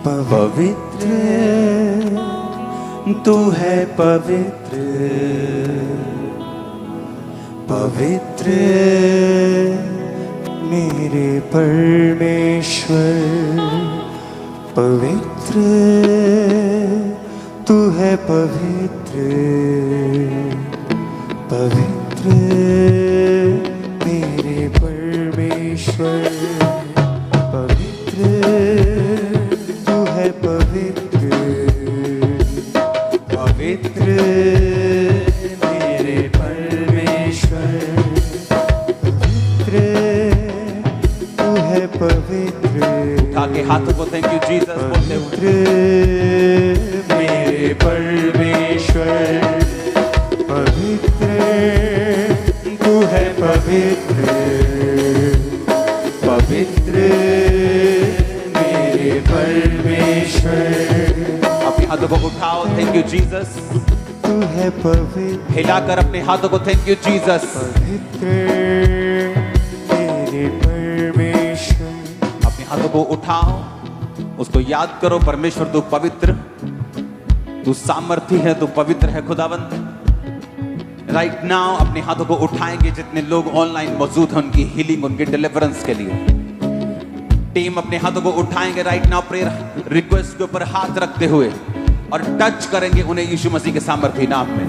पवित्र तू है पवित्र, पवित्र मेरे परमेश्वर, पवित्र तू है पवित्र, पवित्र मेरे परमेश्वर, पवित्र तू है पवित्र, पवित्र मेरे परमेश्वर, पवित्र तू है पवित्र। उठा के हाथों को थैंक यू जीसस बोलते हुए, पवित्र मेरे परमेश्वर, पवित्र तू है पवित्र, पवित्र मेरे परमेश्वर। अपने हाथों को उठाओ, थैंक यू जीसस। तू है पवित्र, हिलाकर अपने हाथों को थैंक यू जीसस। पवित्र मेरे परमेश्वर। अपने हाथों को उठाओ, उसको याद करो, परमेश्वर तू पवित्र, तू सामर्थी है, तू पवित्र है खुदावंद। राइट नाउ अपने हाथों को उठाएंगे जितने लोग ऑनलाइन मौजूद हैं, उनकी हीलिंग, उनकी डिलीवरेंस के लिए। टीम अपने हाथों को उठाएंगे राइट नाउ, प्रेयर रिक्वेस्ट के ऊपर हाथ रखते हुए, और टच करेंगे उन्हें यीशु मसीह के सामर्थी नाम में।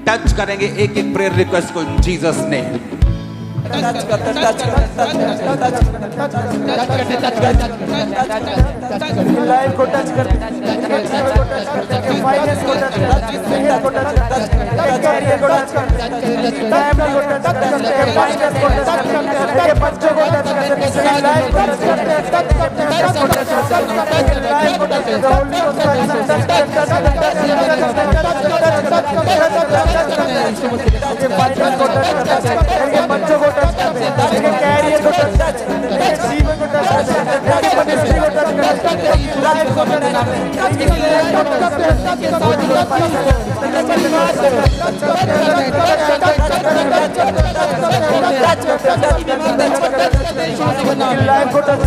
टच करेंगे एक एक प्रेयर रिक्वेस्ट को इन जीसस ने। लाइफ को टच करते, फाइनेंस को टच करते, हेल्थ को टच करते, कैरियर को टच करते, फैमिली को टच करते, फाइनेंस को टच करते, बच्चों को टच करते, लाइफ को टच करते, हेल्थ को टच करते, लाइफ को टच करते, होली को टच करते, फाइनेंस को टच करते, बच्चों को टच करते, कैरियर को टच करते, जीवन को टच करते, मिनिस्ट्री को टच करते, लाइफ को टच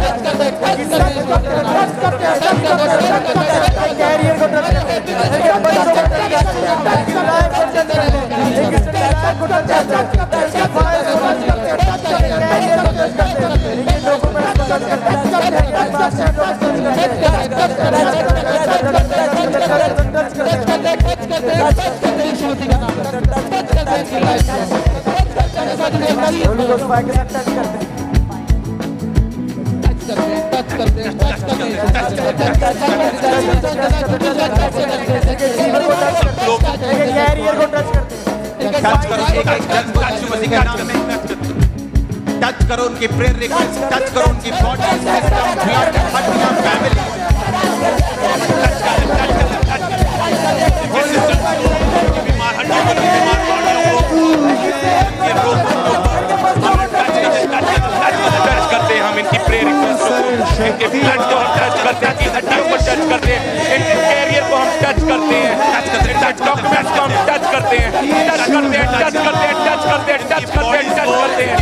टच करो उनकी प्रेयर रिक्वेस्ट, टच करो उनकी बॉडी, सिस्टम, ब्लड, हड्डियां, फैमिली। टच करते हैं हम इनकी प्रेयर रिक्वेस्ट को, इनके ब्लड को हम टच करते हैं, इनकी हड्डियों को टच करते हैं, इनके कैरियर को हम टच करते हैं, टच डॉक्यूमेंट्स को हम टच करते हैं, टच करते हैं, टच करते हैं, टच करते हैं, टच करते हैं, टच करते हैं,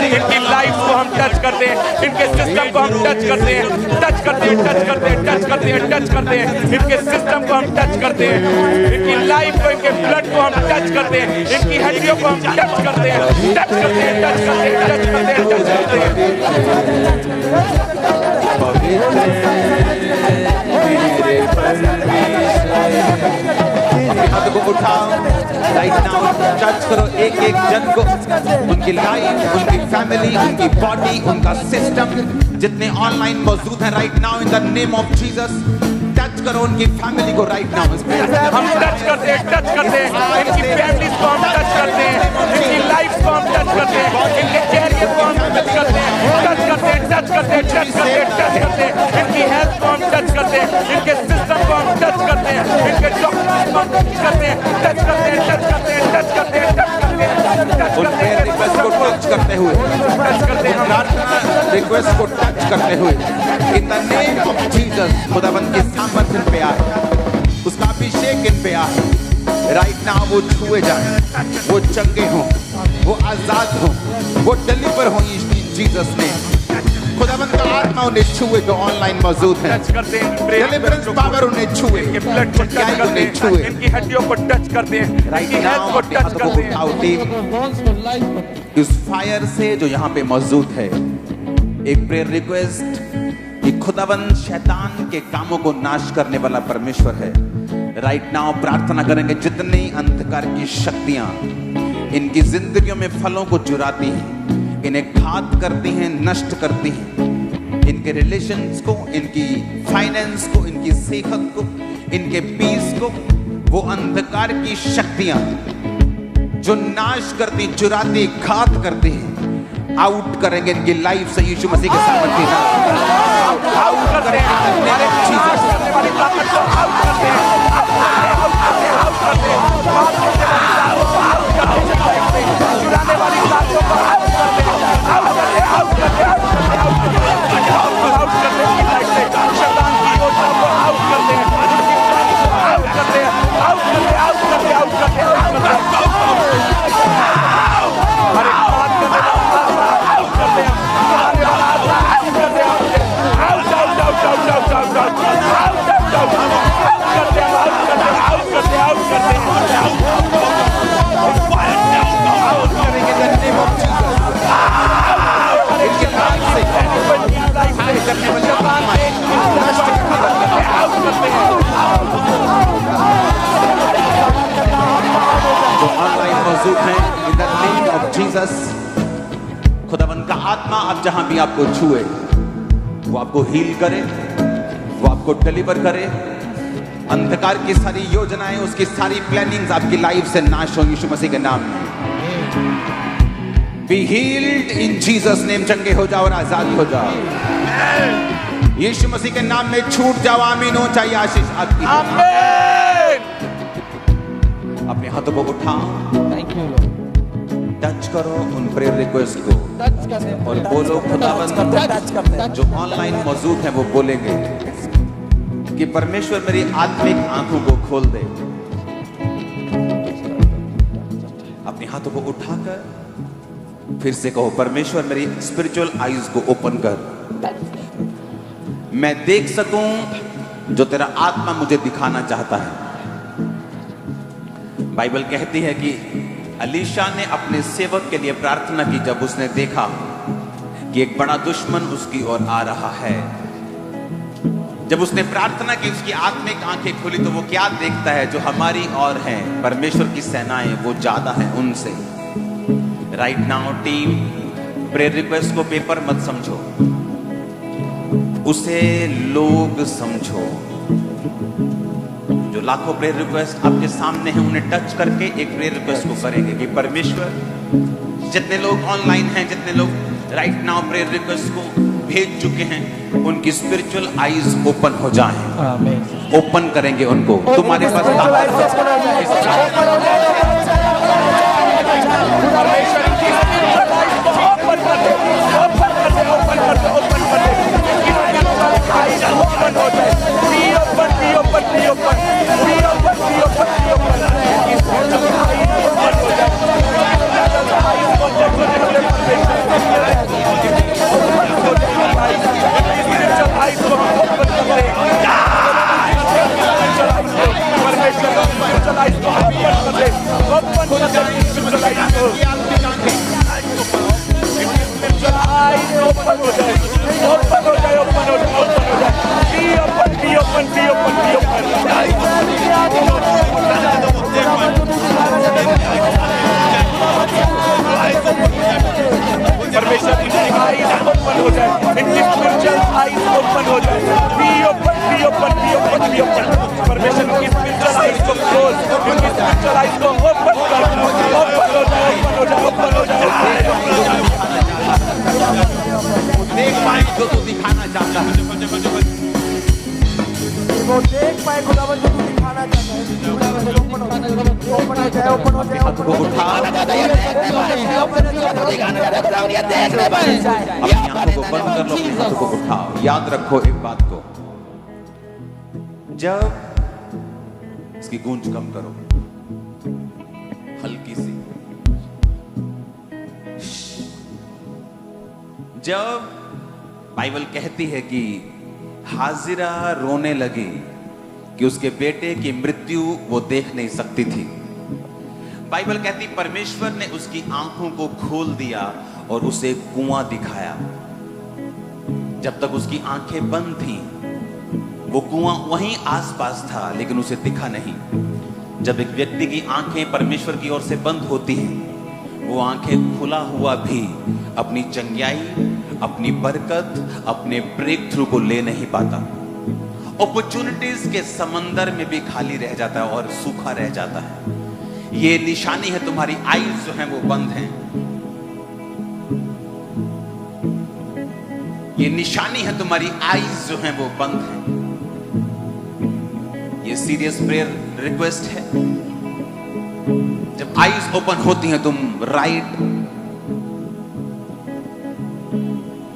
इनकी लाइफ को हम टच करते हैं, इनके सिस्टम को हम टच करते हैं, टच करते हैं, टच करते हैं, टच करते हैं, टच करते हैं, इनके सिस्टम को हम टच करते हैं, इनकी लाइफ को, इनके ब्लड को हम टच करते हैं, इनकी हड्डियों को हम टच करते हैं, टच करते हैं, टच करते हैं, टच करते हैं, टच करते हैं। हाथ को उठाओ, राइट नाउ टच करो एक एक जन को, उनकी लाइफ, उनकी फैमिली, उनकी बॉडी, उनका सिस्टम, जितने ऑनलाइन मौजूद हैं right now in the name of Jesus. Touch करो उनकी फैमिली को राइट नाउ। हम टच करते हैं, टच करते हैं, इनकी फैमिलीज को हम टच करते हैं, इनकी लाइफ को हम टच करते हैं, इनके कैरियर को हम टच करते हैं, टच करते हैं, टच करते हैं, टच करते हैं, टच करते हैं, इनकी हेल्थ को हम टच करते हैं, इनके सिस्टम को हम टच करते हैं, इनके डॉक्यूमेंट्स को हम टच करते हैं, टच करते हैं, टच करते हैं, टच करते हैं, टच करते हैं, उन प्रेयर रिक्वेस्ट को टच करते हुए, टच करते हैं, प्रार्थना रिक्वेस्ट को टच करते हुए इन द नेम ऑफ जीसस। खुदावंद की सामर्थ पे आए, उसका अभिषेक इन पे आए राइट नाउ। वो छुए जाए, वो चंगे हों, वो आजाद हों, वो डिलीवर हों इन जीसस ने। खुदावंद का आत्मा उन्हें छुए जो ऑनलाइन मौजूद है। टच करते हैं, डिलीवरेंस पावर उन्हें छुए, इनके ब्लड को टच चंगाई करते उन्हें हैं, छुए। इनकी हड्डियों को टच करते हैं, राइट इनकी हेल्थ नाउ को अपने टच हाथों को करते हैं। उठाओ टीम, इस फायर से जो यहाँ पे मौजूद है, एक प्रेयर रिक्वेस्ट कि खुदावंद शैतान के कामों को नाश करने वाला परमेश्वर है। राइट नाउ प्रार्थना करेंगे, जितनी अंधकार की शक्तियां इनकी जिंदगियों में फलों को चुराती हैं, इन्हें घात करती हैं, नष्ट करती हैं, इनके रिलेशंस को, इनकी फाइनेंस को, इनकी सेहत को, इनके पीस को, वो अंधकार की शक्तियां जो नाश करती, चुराती, घात करती हैं, आउट करेंगे इनकी लाइफ से यीशु मसीह के सामर्थ्य से। आउट करेंगे हमारे नाश करने वाली ताकत को आउट करते हैं, चुराने वाली ताकतों को आउट करते हैं, आउट करते हैं, शैतान की योजना को आउट करते हैं, आउट करते हैं, आउट करते हैं, आउट करते हैं, आउट करते हैं, आउट करते हैं, हर एक बात को आउट करते हैं, आउट करते हैं, out out out out out out out मौजूद हैं इन द नेम ऑफ जीसस। खुदावंद का आत्मा अब जहां भी आपको छुए, वो आपको हील करे, वो आपको डिलीवर करे। अंधकार की सारी योजनाएं, उसकी सारी प्लानिंग्स आपकी लाइफ से नाश हो यीशु मसीह के नाम में। Be healed in Jesus name. चंगे हो जाओ और आजाद हो जाओ यीशु मसीह के नाम में। छूट जाओ। आमीन हो। चाहिए आशीष आपकी। आमीन। अपने हाथों को उठाओ, टच करो उन प्रेयर रिक्वेस्ट को और बोलो खुदावंद जो ऑनलाइन मौजूद है वो बोलेंगे कि परमेश्वर मेरी आत्मिक आंखों को खोल दे। अपने हाथों को उठाकर फिर से कहो, परमेश्वर मेरी स्पिरिचुअल आईज को ओपन कर, मैं देख सकूं जो तेरा आत्मा मुझे दिखाना चाहता है। बाइबल कहती है कि अलीशा ने अपने सेवक के लिए प्रार्थना की जब उसने देखा कि एक बड़ा दुश्मन उसकी ओर आ रहा है। जब उसने प्रार्थना की, उसकी आत्मिक आंखें खुली तो वो क्या देखता है? जो हमारी ओर है, परमेश्वर की सेनाएं वो ज्यादा है उनसे। Right now team, prayer request को पेपर मत समझो, उसे लोग समझो। जो लाखों प्रेयर रिक्वेस्ट आपके सामने हैं उन्हें टच करके एक प्रेयर रिक्वेस्ट को करेंगे कि परमेश्वर, जितने लोग ऑनलाइन हैं, जितने लोग राइट नाउ प्रेयर रिक्वेस्ट को भेज चुके हैं, उनकी स्पिरिचुअल आईज ओपन हो जाएं। ओपन करेंगे उनको। तुम्हारे पास याद रखो एक बात को, जब इसकी गूंज कम करो हल्की सी, जब बाइबल कहती है कि हाजिरा रोने लगी कि उसके बेटे की मृत्यु वो देख नहीं सकती थी। बाइबल कहती परमेश्वर ने उसकी आंखों को खोल दिया और उसे कुआं दिखाया। जब तक उसकी आंखें बंद थीं, वो कुआं वहीं आसपास था लेकिन उसे दिखा नहीं। जब एक व्यक्ति की आंखें परमेश्वर की ओर से बंद होती हैं, वो आंखें खुला हुआ भी अपनी चंगाई, अपनी बरकत, अपने ब्रेक थ्रू को ले नहीं पाता। अपॉर्चुनिटीज के समंदर में भी खाली रह जाता है और सूखा रह जाता है। ये निशानी है, तुम्हारी आईज जो हैं वो बंद हैं। ये निशानी है, तुम्हारी आईज जो हैं वो बंद हैं। ये सीरियस प्रेयर रिक्वेस्ट है। जब आईज ओपन होती हैं, तुम राइट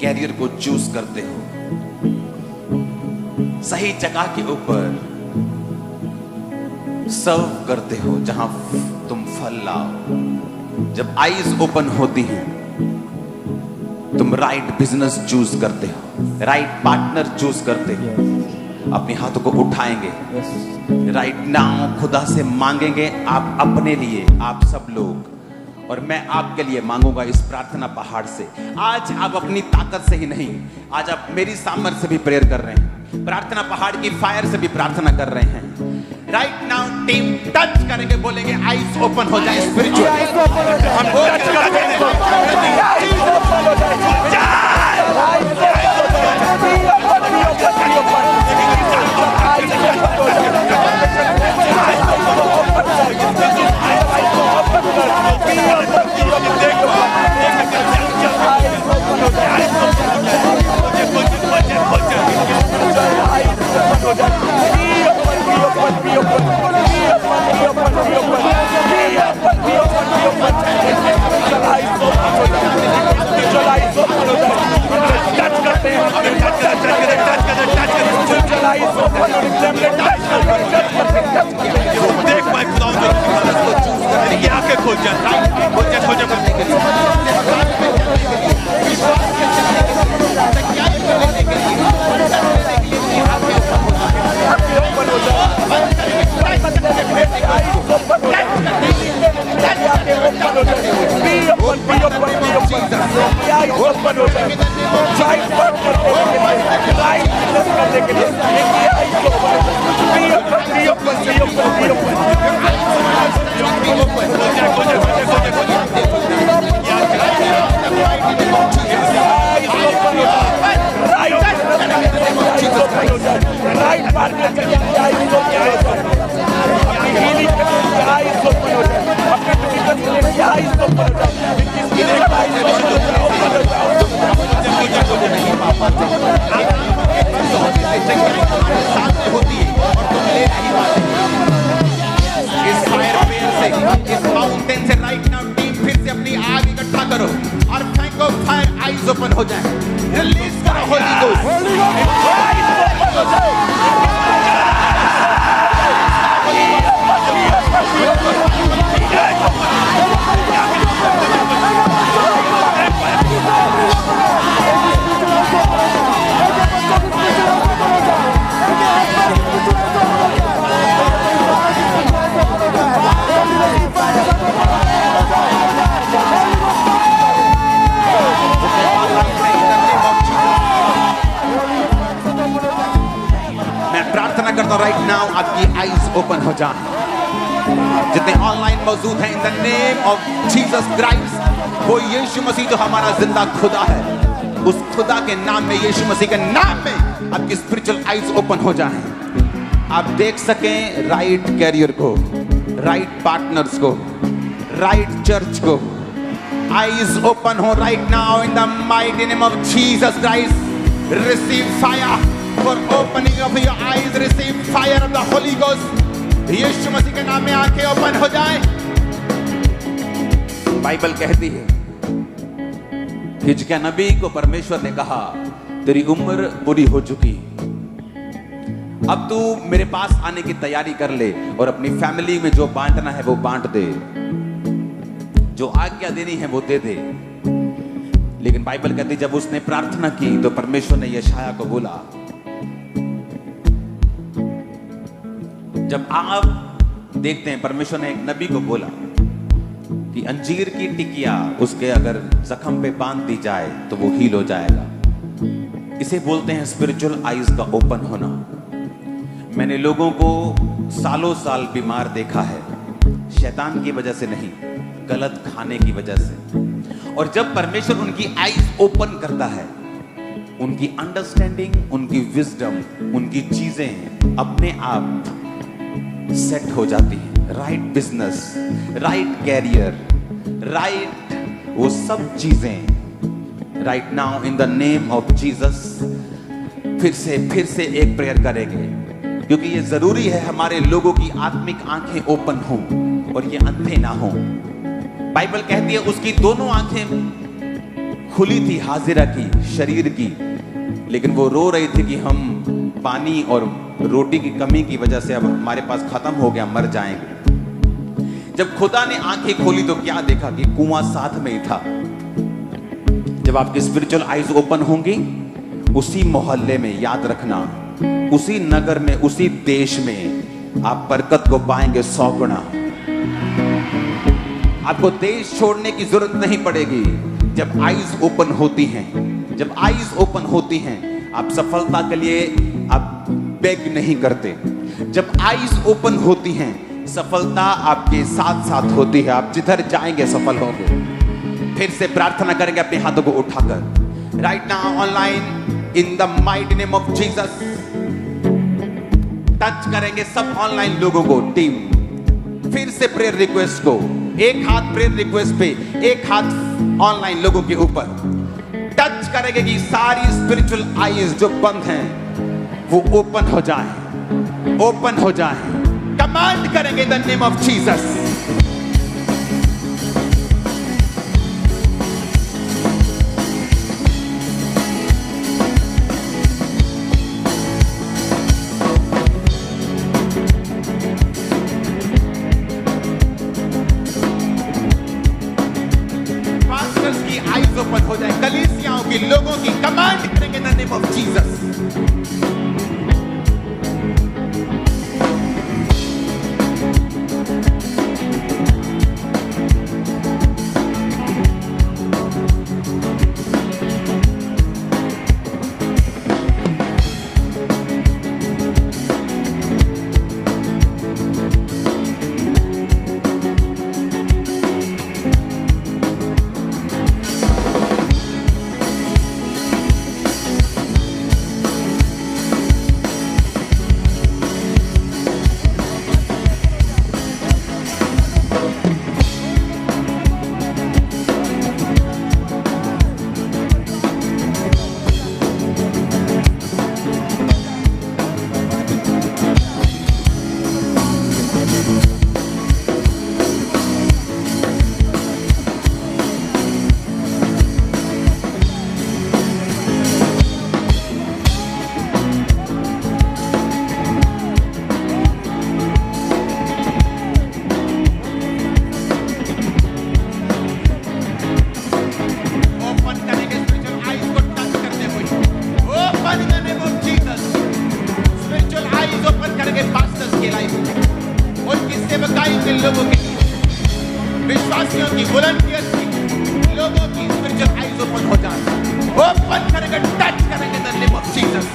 कैरियर को चूज करते हो, सही जगह के ऊपर सर्व करते हो जहां तुम फल लाओ। जब आईज ओपन होती हैं, तुम राइट बिजनेस चूज करते हो, राइट पार्टनर चूज करते हो। अपने हाथों को उठाएंगे, राइट नाउ खुदा से मांगेंगे, आप अपने लिए, आप सब लोग, और मैं आपके लिए मांगूंगा इस प्रार्थना पहाड़ से। आज आप अपनी ताकत से ही नहीं, आज आप मेरी सामर्थ्य से भी प्रेयर कर रहे हैं, प्रार्थना पहाड़ की फायर से भी प्रार्थना कर रहे हैं। राइट नाउ टीम टच करेंगे, बोलेंगे आईज ओपन हो जाए स्पिरिचुअल। हम टच करते हैं, ओपन हो जाए, रिलीज करो होली राइट नाउ आपकी आईज ओपन हो जाए। जितने ऑनलाइन मौजूद हैं, इन the name of Jesus Christ, वो यीशु मसीह जो हमारा जिंदा खुदा है, उस खुदा के नाम में, यीशु मसीह के नाम में आपकी स्पिरिचुअल आईज ओपन हो जाए। आप देख सकें राइट कैरियर को, राइट पार्टनर्स को, राइट चर्च को। आईज ओपन हो right now in the mighty name of Jesus Christ. Receive fire for opening of your eyes, receive fire of the Holy Ghost। यीशु मसीह के नाम में आंखें ओपन हो जाएं। बाइबल कहती है हिजकिय्याह नबी को परमेश्वर ने कहा, तेरी उम्र पूरी हो चुकी, अब तू मेरे पास आने की तैयारी कर ले और अपनी फैमिली में जो बांटना है वो बांट दे, जो आज्ञा देनी है वो दे दे। लेकिन बाइबल कहती जब उसने प्रार्थना की तो परमेश्वर ने यशाया को बोला, जब आप देखते हैं परमेश्वर ने एक नबी को बोला कि अंजीर की टिकिया उसके अगर जख्म पे बांध दी जाए तो वो हील हो जाएगा। इसे बोलते हैं स्पिरिचुअल आईज का ओपन होना। मैंने लोगों को सालों साल बीमार देखा है, शैतान की वजह से नहीं, गलत खाने की वजह से। और जब परमेश्वर उनकी आईज ओपन करता है, उनकी अंडरस्टैंडिंग, उनकी विजडम, उनकी चीजें अपने आप सेट हो जाती है। Right business, right career, right वो सब चीजें। Right now in the name of Jesus फिर से एक प्रेयर करेंगे, क्योंकि ये जरूरी है हमारे लोगों की आत्मिक आंखें ओपन हों और ये अंधे ना हों। बाइबल कहती है उसकी दोनों आंखें खुली थी हाजिरा की, शरीर की, लेकिन वो रो रही थी कि हम पानी और रोटी की कमी की वजह से अब हमारे पास खत्म हो गया, मर जाएंगे। जब खुदा ने आंखें खोली तो क्या देखा कि कुआं साथ में ही था। जब आपकी स्पिरिचुअल आईज ओपन होंगी, उसी मोहल्ले में, याद रखना, उसी नगर में, उसी देश में आप बरकत को पाएंगे 100 गुना। आपको देश छोड़ने की जरूरत नहीं पड़ेगी। जब आईज ओपन होती हैं, जब आईज ओपन होती हैं, आप सफलता के लिए आप बेग नहीं करते। जब आईज ओपन होती हैं, सफलता आपके साथ साथ होती है। आप जिधर जाएंगे सफल होंगे। फिर से प्रार्थना करेंगे अपने हाथों को उठाकर। Right now online in the mighty name of Jesus touch करेंगे सब ऑनलाइन लोगों को। टीम फिर से प्रेयर रिक्वेस्ट को, एक हाथ प्रेयर रिक्वेस्ट पे, एक हाथ ऑनलाइन लोगों के ऊपर टच करेंगे कि सारी स्पिरिचुअल आईज जो बंद हैं वो ओपन हो जाए, ओपन हो जाए। कमांड करेंगे in the name of Jesus. Pastors की आईज ओपन हो जाए, कलीसियाओं की, लोगों की। कमांड करेंगे in the name of Jesus. लोगों की, विश्वासियों की, वॉलंटियर्स की, लोगों की स्पिरिचुअल आईज ओपन हो जाए, ओपन करेंगे, टच करेंगे द नेम ऑफ जीसस।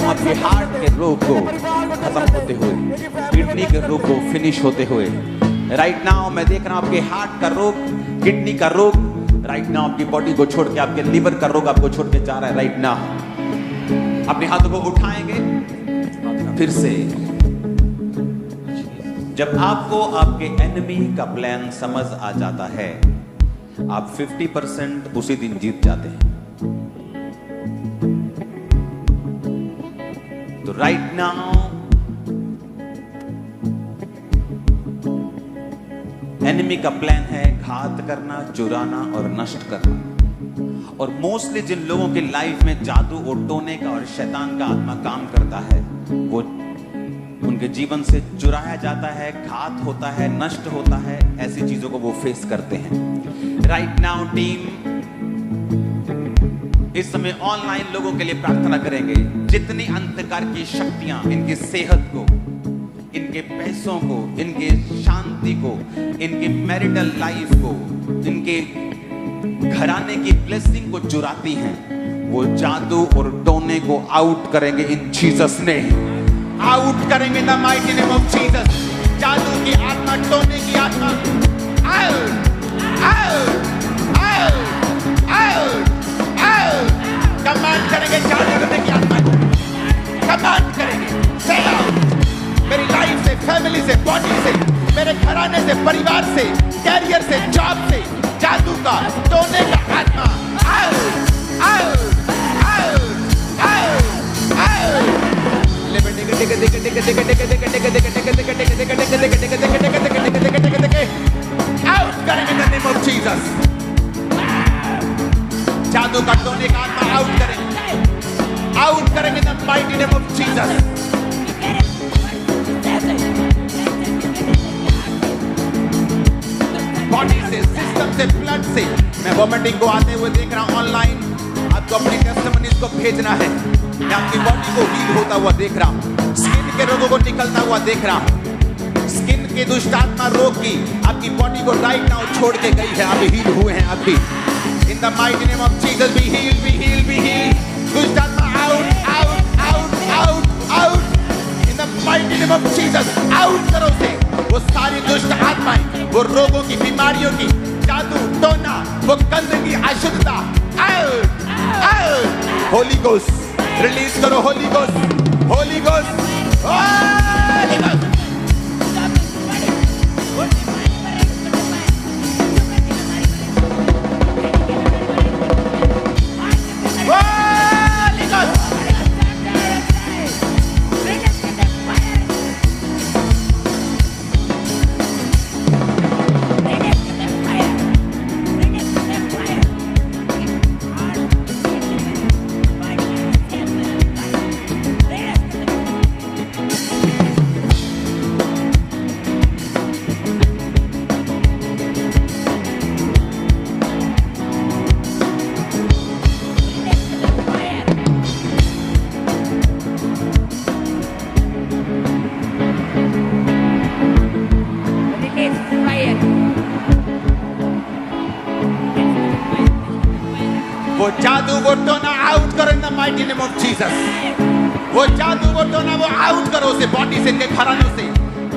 आपके हार्ट के रोग को खत्म होते हुए, किडनी के रोग को फिनिश होते हुए, राइट नाउ मैं देख रहा हूं आपके हार्ट का रोग, किडनी का रोग राइट नाउ आपकी बॉडी को छोड़ के, आपके लिवर का रोग आपको छोड़ के जा रहा है राइट नाउ। अपने हाथों को उठाएंगे फिर से। जब आपको आपके एनिमी का प्लान समझ आ जाता है, आप 50% उसी दिन जीत जाते हैं। तो राइट नाउ एनिमी का प्लान है घात करना, चुराना और नष्ट करना। और मोस्टली जिन लोगों की लाइफ में जादू और टोने का और शैतान का आत्मा काम करता है, वो उनके जीवन से चुराया जाता है, घात होता है, नष्ट होता है। ऐसी चीजों को वो फेस करते हैं। राइट नाउ टीम इस समय ऑनलाइन लोगों के लिए प्रार्थना करेंगे। जितनी अंधकार की शक्तियां इनकी सेहत को, इनके पैसों को, इनके शांति को, इनके मैरिटल लाइफ को, इनके घराने की ब्लेसिंग को चुराती हैं, वो जादू और टोने को आउट करेंगे इन जीसस ने। आउट करेंगे the mighty name of Jesus. जादू की आत्मा, टोने की आत्मा out, out, out, out, out. Command करेंगे जादू करने की आत्मा को, कमांड करेंगे से आउट। मेरी लाइफ से, फैमिली से, बॉडी से, मेरे घराने से, परिवार से, कैरियर से, जॉब से, जादू का, टोने का आत्मा out, out, out, out, out. Out करेंगे in the name of Jesus. जादू का, टोने का आत्मा आउट करेंगे, आउट करेंगे in the mighty name of Jesus. Body से, सिस्टम से, ब्लड से। मैं वॉमिटिंग को आते हुए देख रहा हूं ऑनलाइन। आपको अपनी टेस्टिमनीज को भेजना है। मैं आपकी बॉडी को हील होता हुआ देख रहा हूं। स्किन के रोगों को निकलता हुआ देख रहा हूं। स्किन के दुष्ट आत्मा रोग की आपकी बॉडी को राइट नाउ छोड़ के गई है। आप हील हुए हैं आपकी। In the mighty name of Jesus be heal, be heal, be heal. दुष्ट आत्मा out, out, out, out, out. In the mighty name of Jesus out करो से वो सारी दुष्ट आत्माएं, वो रोगों की, बीमारियों की, जादू, टोना, वो गंदगी, अशुद्धता out, out. Holy ghost release करो, holy ghost, holy ghost, holy ghost. वो जादू, वो टोना आउट करो in the mighty name of Jesus. वो जादू, वो टोना वो आउट करो उसे बॉडी से, इनके घरानों से।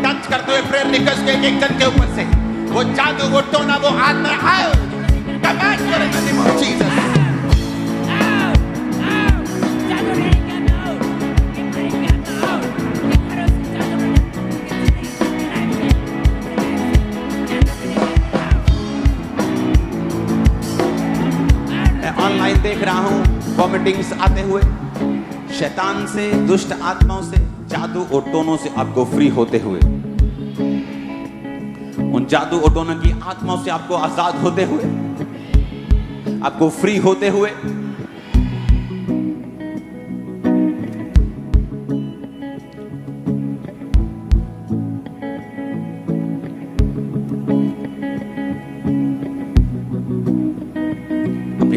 टच करते हुए प्रेयर निकल के एक जन के ऊपर से वो जादू, वो टोना, वो आत्मा आउट। कमांड करो in the name of Jesus. Online देख रहा हूं वॉमिटिंग्स आते हुए। शैतान से, दुष्ट आत्माओं से, जादू और टोनों से आपको फ्री होते हुए, उन जादू और टोनों की आत्माओं से आपको आजाद होते हुए, आपको फ्री होते हुए।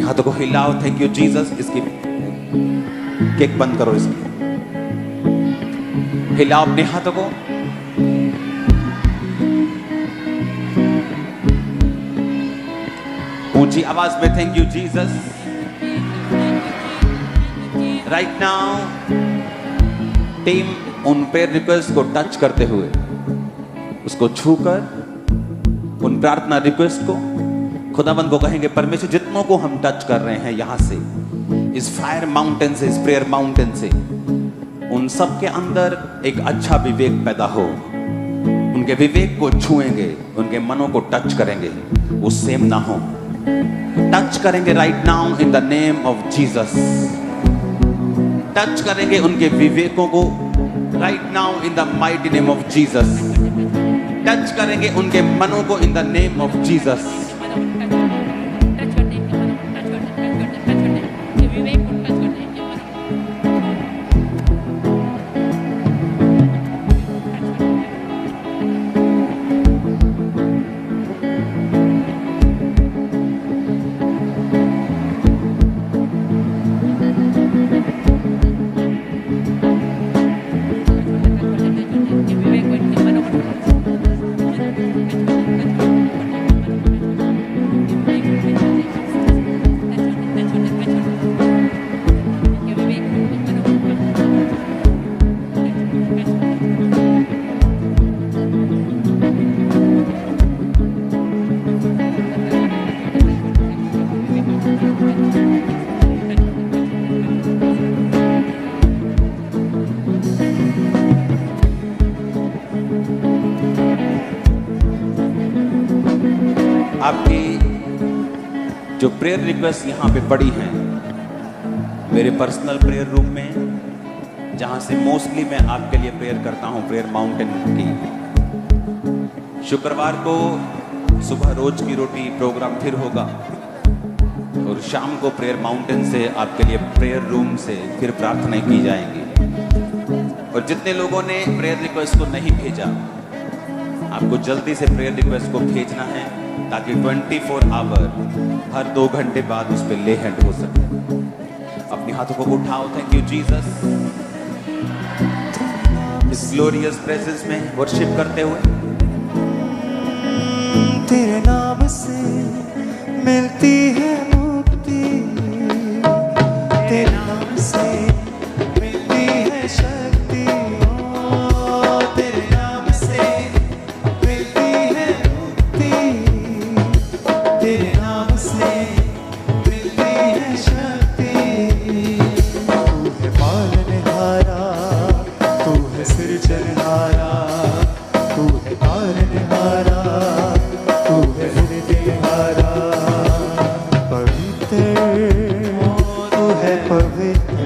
हाथों को हिलाओ। Thank you Jesus. इसकी केक बंद करो, इसकी हिलाओ अपने हाथों को। ऊंची आवाज में thank you Jesus. Right now team उन पे रिक्वेस्ट को टच करते हुए, उसको छूकर उन प्रार्थना रिक्वेस्ट को खुदाबंद को कहेंगे, परमेश्वर जितनों को हम टच कर रहे हैं यहां से, इस फायर माउंटेन से, इस प्रेयर माउंटेन से, उन सब के अंदर एक अच्छा विवेक पैदा हो। उनके विवेक को छुएंगे, उनके मनों को टच करेंगे, वो सेम ना हो। टच करेंगे right now in the name of Jesus. Touch करेंगे उनके विवेकों को right now in the mighty name of Jesus. Touch करेंगे उनके मनों को इन द नेम ऑफ जीसस। आपकी जो प्रेयर रिक्वेस्ट यहाँ पे पड़ी हैं मेरे पर्सनल प्रेयर रूम में, जहाँ से मोस्टली मैं आपके लिए प्रेयर करता हूँ, प्रेयर माउंटेन की। शुक्रवार को सुबह रोज की रोटी प्रोग्राम फिर होगा और शाम को प्रेयर माउंटेन से आपके लिए प्रेयर रूम से फिर प्रार्थनाएं की जाएंगी। और जितने लोगों ने प्रेयर रिक्वेस्ट को नहीं भेजा, आपको जल्दी से प्रेयर रिक्वेस्ट को भेजना है ताकि 24 आवर हर 2 घंटे बाद उस पर ले हैंड हो सके। अपने हाथों को उठाओ, थैंक यू जीसस, इस ग्लोरियस प्रेजेंस में वर्शिप करते हुए। तेरे नाम से मिलती है मुक्ति, तेरे नाम से मिलती है शक्ति, तेरे नाम से मिलती है मुक्ति, तेरे नाम से मिलती है शक्ति। तू है पालनहारा, तू है सृजनहारा, तू है पालनहारा, तू है हृदयहारा। पवित्र तू है पवित्र,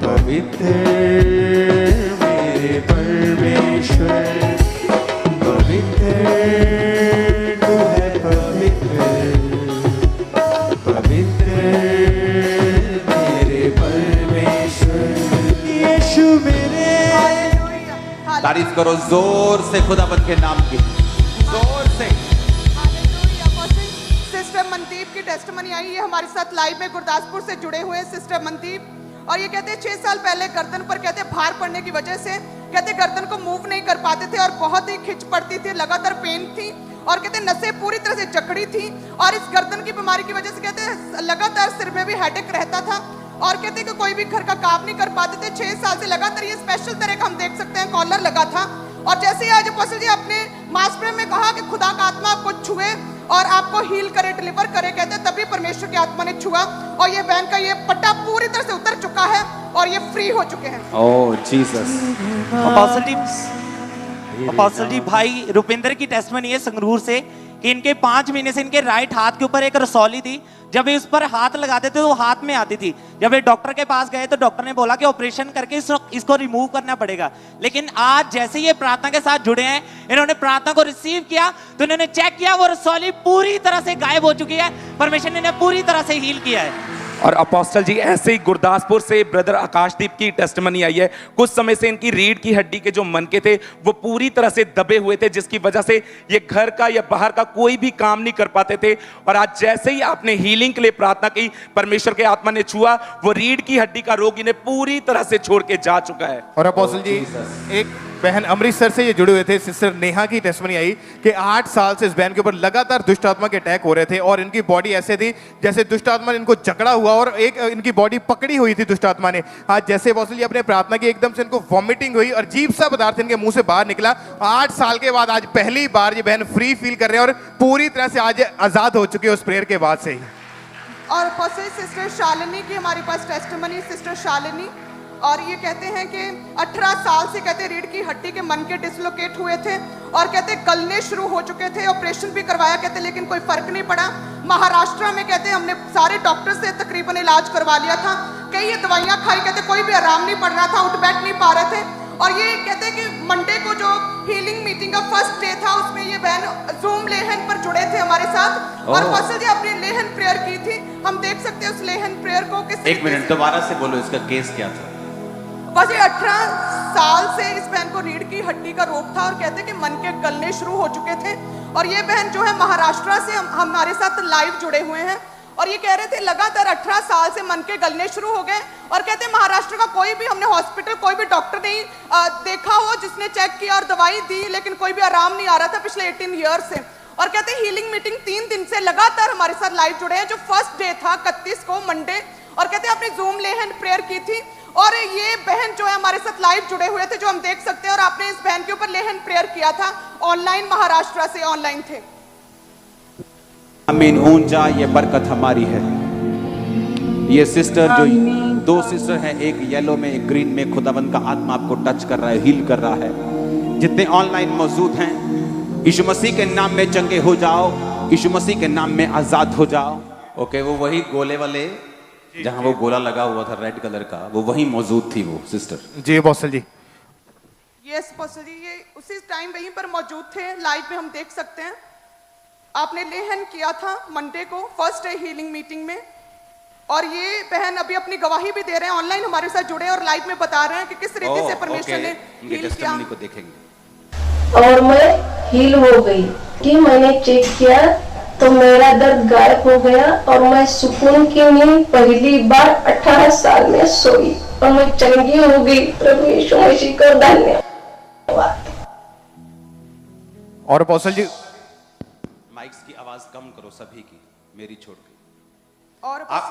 पवित्र मेरे परमेश्वर, पवित्र तू है पवित्र, पवित्र मेरे परमेश्वर। यीशु मेरे, तारीफ करो जोर से खुदाबंद के नाम की, जोर से। सिस्टर मनदीप की टेस्टमनी आई है हमारे साथ लाइव में, गुरदासपुर से जुड़े हुए हैं सिस्टर मनदीप। और ये कहते हैं 6 साल पहले गर्दन पर कहते भार पड़ने की वजह से कहते गर्दन को मूव नहीं कर पाते थे और बहुत ही खिंच पड़ती थी, लगातार पेन थी और कहते नसें पूरी तरह से जकड़ी थी। और इस गर्दन की बीमारी की वजह से कहते लगातार सिर में भी हेडेक रहता था और कहते कि कोई भी घर का काम नहीं कर पाते थे। 6 साल से लगातार ये स्पेशल तरह का हम देख सकते हैं कॉलर लगा था। और जैसे ही आज अपोस्टल जी अपने मास प्रेम में कहा कि खुदा का आत्मा आपको छुए और आपको हील करे, डिलीवर करे, कहते तभी परमेश्वर की आत्मा ने छुआ और ये बैंक का ये पट्टा पूरी तरह से उतर चुका है और ये फ्री हो चुके हैं। ओह जीसस। अपोस्टल जी भाई रुपिंदर की टेस्टमनी है संगरूर से कि इनके 5 महीने से इनके राइट हाथ के ऊपर एक रसौली थी। जब ये उस पर हाथ लगाते थे तो वो हाथ में आती थी। जब ये डॉक्टर के पास गए तो डॉक्टर ने बोला कि ऑपरेशन करके इसको रिमूव करना पड़ेगा। लेकिन आज जैसे ये प्रार्थना के साथ जुड़े हैं, इन्होंने प्रार्थना को रिसीव किया तो इन्होंने चेक किया वो रसौली पूरी तरह से गायब हो चुकी है। परमेश्वर ने इन्हें पूरी तरह से हील किया है। और अपोस्टल जी ऐसे ही गुरदासपुर से ब्रदर आकाशदीप की टेस्टमनी आई है। कुछ समय से इनकी रीढ़ की हड्डी के जो मनके थे वो पूरी तरह से दबे हुए थे, जिसकी वजह से ये घर का या बाहर का कोई भी काम नहीं कर पाते थे। और आज जैसे ही आपने हीलिंग के लिए प्रार्थना की, परमेश्वर के आत्मा ने छुआ, वो रीढ़ की हड्डी का रोग इन्हें पूरी तरह से छोड़ के जा चुका है। और अपोस्टल जी एक बहन अमृतसर से ये जुड़े हुए थे। सिस्टर नेहा की टेस्टमनी आई कि 8 साल से इस बहन के ऊपर लगातार दुष्ट आत्मा के अटैक हो रहे थे और इनकी बॉडी ऐसे थी जैसे दुष्ट आत्मा ने इनको जकड़ा हुआ और एक इनकी बॉडी पकड़ी हुई थी दुष्ट आत्मा ने। आज जैसे बॉसल जी अपने प्रार्थना की एकदम से इनको वॉमिटिंग हुई और अजीब सा पदार्थ इनके मुंह से बाहर निकला। 8 साल के बाद आज पहली बार ये बहन फ्री फील कर रहे हैं और पूरी तरह से आज आजाद हो चुके हैं उस प्रेयर के बाद से ही। और पॉस्टर सिस्टर शालिनी की हमारे पास टेस्टिमनी, सिस्टर शालिनी, और ये कहते हैं कि 18 साल से कहते रीढ़ की हड्डी के मन के डिसलोकेट हुए थे और कहते गलने शुरू हो चुके थे। ऑपरेशन भी करवाया कहते लेकिन कोई फर्क नहीं पड़ा। महाराष्ट्र में कहते हमने सारे डॉक्टर से तकरीबन इलाज करवा लिया था, कई ये दवाइयाँ खाई कहते कोई भी आराम नहीं पड़ रहा था, उठ बैठ नहीं पा रहे थे। और ये कहते कि मंडे को जो हीलिंग मीटिंग का फर्स्ट डे था उसमें ये बहन जूम लेहन पर जुड़े थे हमारे साथ और फसल जी अपनी लेहन प्रेयर की थी। हम देख सकते हैं उस लेहन प्रेयर को किस। एक मिनट दोबारा से बोलो, इसका केस क्या था? बस ये 18 साल से इस बहन को रीढ़ की हड्डी का रोग था और कहते कि मन के गलने शुरू हो चुके थे। और ये बहन जो है महाराष्ट्र से हमारे साथ लाइव जुड़े हुए हैं और ये कह रहे थे लगातार 18 साल से मन के गलने शुरू हो गए और कहते महाराष्ट्र का कोई भी हमने हॉस्पिटल कोई भी डॉक्टर नहीं देखा हो जिसने चेक किया और दवाई दी लेकिन कोई भी आराम नहीं आ रहा था पिछले 18 ईयर से। और कहते हीलिंग मीटिंग 3 दिन से लगातार हमारे साथ लाइव जुड़े हैं। जो फर्स्ट डे था 31 को मंडे और कहते आपने जूम लेहन प्रेयर की थी और ये बहन जो है हमारे साथ लाइव जुड़े हुए थे जो हम देख सकते हैं और आपने इस बहन के ऊपर लेहन प्रेयर किया था ऑनलाइन, महाराष्ट्र से ऑनलाइन थे। आमीन। ऊंचा ये बरकत हमारी है। ये सिस्टर जो 2 सिस्टर हैं, एक येलो में एक ग्रीन में, खुदाबंद का आत्मा आपको टच कर रहा है, हील कर रहा है। जितने ऑनलाइन मौजूद हैं यीशु मसीह के नाम में चंगे हो जाओ, यीशु मसीह के नाम में आजाद हो जाओ। ओके, वो वही गोले वाले जहां वो गोला लगा हुआ था रेड कलर का, वो वही मौजूद थी वो सिस्टर। जी बॉसल जी। यस बॉसल जी, ये उसी टाइम वहीं पर मौजूद थे, लाइव में हम देख सकते हैं। आपने लेहन किया था मंडे को फर्स्ट डे हीलिंग मीटिंग में और ये बहन अभी अपनी गवाही भी दे रहे हैं, ऑनलाइन हमारे साथ जुड़े और लाइव में बता रहे हैं कि किस रीति से परमेश्वर ने हील किया। को देखेंगे। और मैं हील हो गई कि मैंने चेक किया तो मेरा दर्द गायब हो गया और मैं सुकून की नींद पहली बार 18 साल में सोई और मैं चंगी हो गई। प्रभु यीशु मसीह को धन्यवाद। और बॉसल जी माइक्स की आवाज कम करो सभी की, मेरी छोड़ के। और आप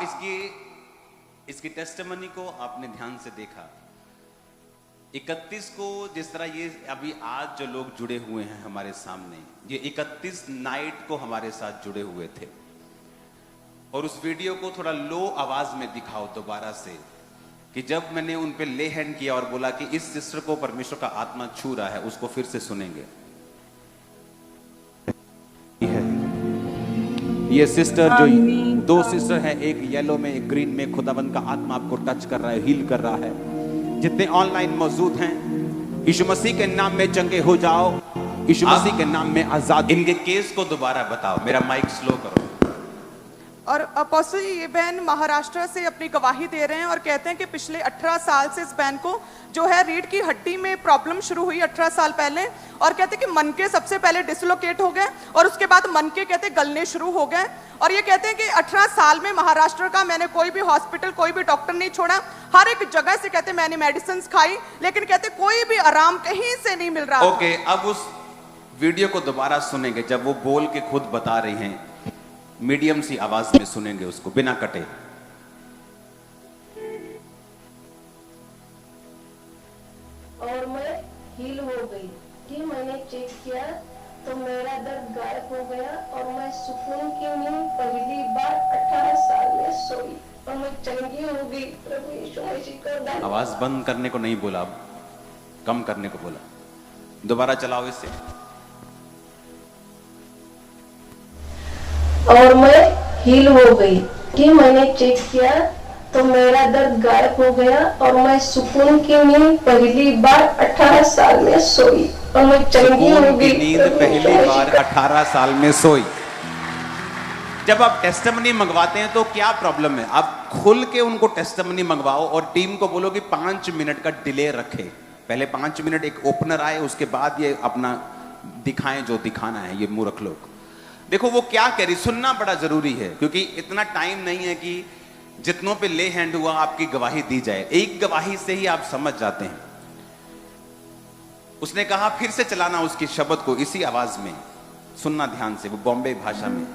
इसकी टेस्टिमनी को आपने ध्यान से देखा। 31 को जिस तरह ये अभी आज जो लोग जुड़े हुए हैं हमारे सामने, ये 31 नाइट को हमारे साथ जुड़े हुए थे। और उस वीडियो को थोड़ा लो आवाज में दिखाओ दोबारा से, कि जब मैंने उन पे ले हैंड किया और बोला कि इस सिस्टर को परमेश्वर का आत्मा छू रहा है, उसको फिर से सुनेंगे। ये सिस्टर जो 2 सिस्टर हैं, एक येलो में एक ग्रीन में, खुदाबंद का आत्मा आपको टच कर रहा है, हील कर रहा है। जितने ऑनलाइन मौजूद हैं यीशु मसीह के नाम में चंगे हो जाओ, यीशु मसीह के नाम में आजाद। इनके केस को दोबारा बताओ, मेरा माइक स्लो करो। और अपोस्टल जी ये बहन महाराष्ट्र से अपनी गवाही दे रहे हैं और कहते हैं कि पिछले 18 साल से इस बहन को जो है रीढ़ की हड्डी में प्रॉब्लम शुरू हुई 18 साल पहले और कहते हैं कि मन के सबसे पहले डिसलोकेट हो गए और उसके बाद मन के कहते गलने शुरू हो गए। और ये कहते हैं कि 18 साल में महाराष्ट्र का मैंने कोई भी हॉस्पिटल कोई भी डॉक्टर नहीं छोड़ा, हर एक जगह से कहते मैंने मेडिसिन खाई लेकिन कहते कोई भी आराम कहीं से नहीं मिल रहा। ओके, अब उस वीडियो को दोबारा सुनेंगे जब वो बोल के खुद बता रही हैं, मीडियम सी आवाज में सुनेंगे उसको बिना कटे। और मैं हील हो गई कि मैंने चेक किया तो मेरा दर्द गायब हो गया और मैं सुकून की नींद पहली बार 18 साल में सोई और मैं चंगी हो गई। प्रभु यीशु मसीह को धन्यवाद। आवाज बंद करने को नहीं बोला, अब कम करने को बोला। दोबारा चलाओ इसे। और मैं हील हो गई कि मैंने चेक किया तो मेरा दर्द गायब हो गया और मैं सुकून की नींद पहली बार 18 साल में सोई और मैं चंगी हो गई। नींद पहली बार 18 साल में सोई। जब आप टेस्टिमनी मंगवाते हैं तो क्या प्रॉब्लम है? आप खुल के उनको टेस्टिमनी मंगवाओ और टीम को बोलो कि 5 मिनट का डिले रखे। पहले 5 मिनट एक ओपनर आए, उसके बाद ये अपना दिखाएं जो दिखाना है। ये मूर्ख लोग देखो वो क्या कह रही, सुनना बड़ा जरूरी है क्योंकि इतना टाइम नहीं है कि जितनों पे ले हैंड हुआ आपकी गवाही दी जाए। एक गवाही से ही आप समझ जाते हैं। उसने कहा फिर से चलाना उसकी शब्द को इसी आवाज में, सुनना ध्यान से, वो बॉम्बे भाषा में।